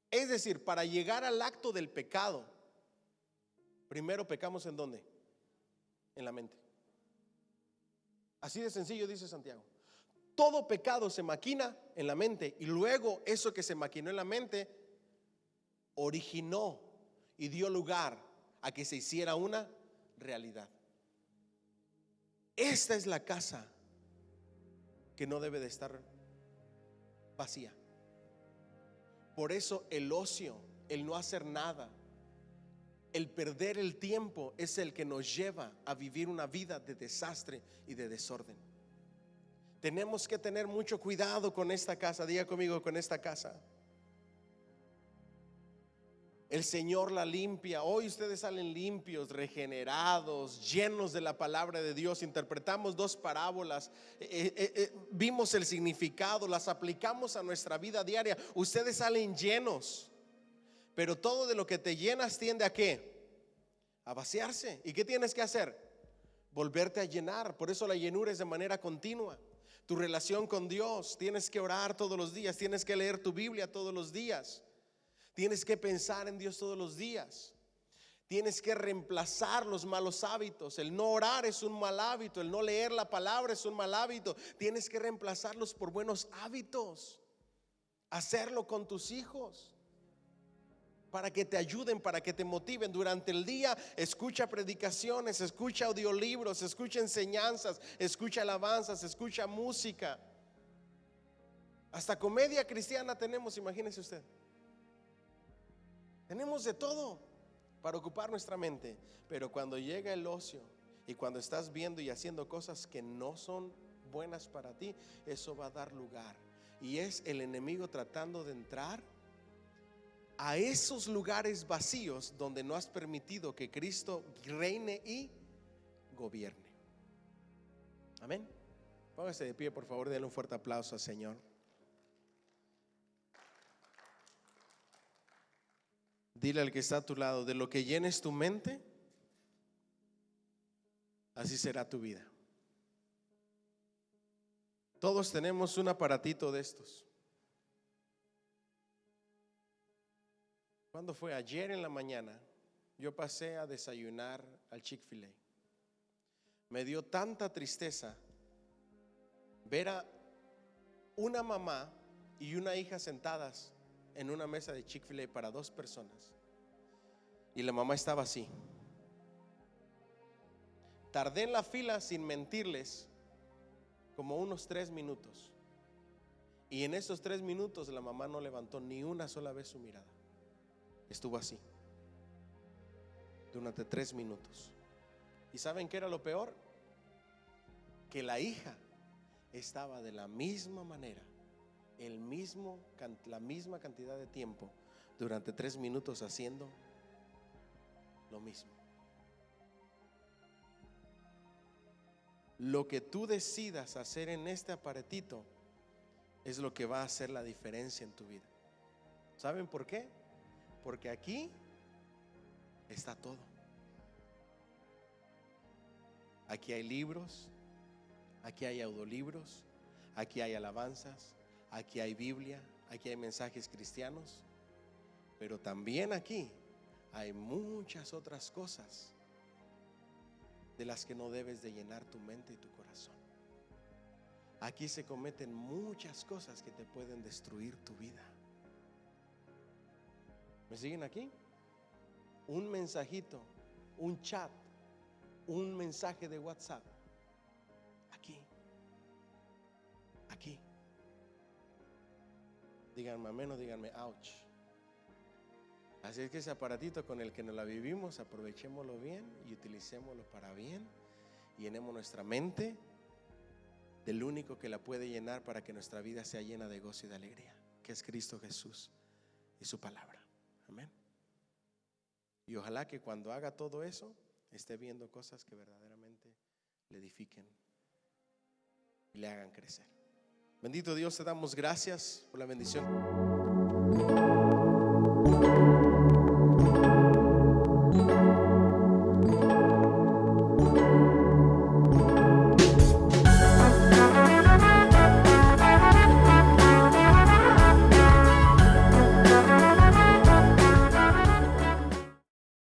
Es decir, para llegar al acto del pecado, primero pecamos ¿en dónde? En la mente. Así de sencillo dice Santiago. Todo pecado se maquina en la mente, y luego eso que se maquinó en la mente originó y dio lugar a que se hiciera una realidad. Esta es la casa que no debe de estar vacía. Por eso el ocio, el no hacer nada, el perder el tiempo es el que nos lleva a vivir una vida de desastre y de desorden. Tenemos que tener mucho cuidado con esta casa. Diga conmigo: con esta casa. El Señor la limpia. Hoy ustedes salen limpios, regenerados, llenos de la palabra de Dios. Interpretamos dos parábolas, vimos el significado, las aplicamos a nuestra vida diaria. Ustedes salen llenos, pero todo de lo que te llenas tiende a ¿qué? A vaciarse. ¿Y qué tienes que hacer? Volverte a llenar. Por eso la llenura es de manera continua. Tu relación con Dios, tienes que orar todos los días, tienes que leer tu Biblia todos los días. Tienes que pensar en Dios todos los días. Tienes que reemplazar los malos hábitos. El no orar es un mal hábito. El no leer la palabra es un mal hábito. Tienes que reemplazarlos por buenos hábitos. Hacerlo con tus hijos, para que te ayuden, para que te motiven. Durante el día escucha predicaciones, escucha audiolibros, escucha enseñanzas, escucha alabanzas, escucha música. Hasta comedia cristiana tenemos, imagínese usted. Tenemos de todo para ocupar nuestra mente. Pero cuando llega el ocio y cuando estás viendo y haciendo cosas que no son buenas para ti, eso va a dar lugar. Y es el enemigo tratando de entrar a esos lugares vacíos donde no has permitido que Cristo reine y gobierne. Amén. Póngase de pie, por favor, denle un fuerte aplauso al Señor. Dile al que está a tu lado: de lo que llenes tu mente, así será tu vida. Todos tenemos un aparatito de estos. ¿Cuándo fue? Ayer en la mañana yo pasé a desayunar al Chick-fil-A. Me dio tanta tristeza ver a una mamá y una hija sentadas en una mesa de Chick-fil-A para dos personas, y la mamá estaba así. Tardé en la fila, sin mentirles, como unos 3 minutos. Y en esos 3 minutos la mamá no levantó ni una sola vez su mirada. Estuvo así durante 3 minutos. ¿Y saben qué era lo peor? Que la hija estaba de la misma manera, la misma cantidad de tiempo, durante 3 minutos haciendo lo mismo. Lo que tú decidas hacer en este aparatito es lo que va a hacer la diferencia en tu vida. ¿Saben por qué? Porque aquí está todo. Aquí hay libros, aquí hay audiolibros, aquí hay alabanzas, aquí hay Biblia, aquí hay mensajes cristianos, pero también aquí hay muchas otras cosas de las que no debes de llenar tu mente y tu corazón. Aquí se cometen muchas cosas que te pueden destruir tu vida. ¿Me siguen aquí? Un mensajito, un chat, un mensaje de WhatsApp. Aquí. Díganme amén o díganme ouch. Así es que ese aparatito con el que nos la vivimos, aprovechémoslo bien y utilicémoslo para bien. Llenemos nuestra mente del único que la puede llenar para que nuestra vida sea llena de gozo y de alegría, que es Cristo Jesús y su palabra. Amén. Y ojalá que cuando haga todo eso esté viendo cosas que verdaderamente le edifiquen y le hagan crecer. Bendito Dios, te damos gracias por la bendición.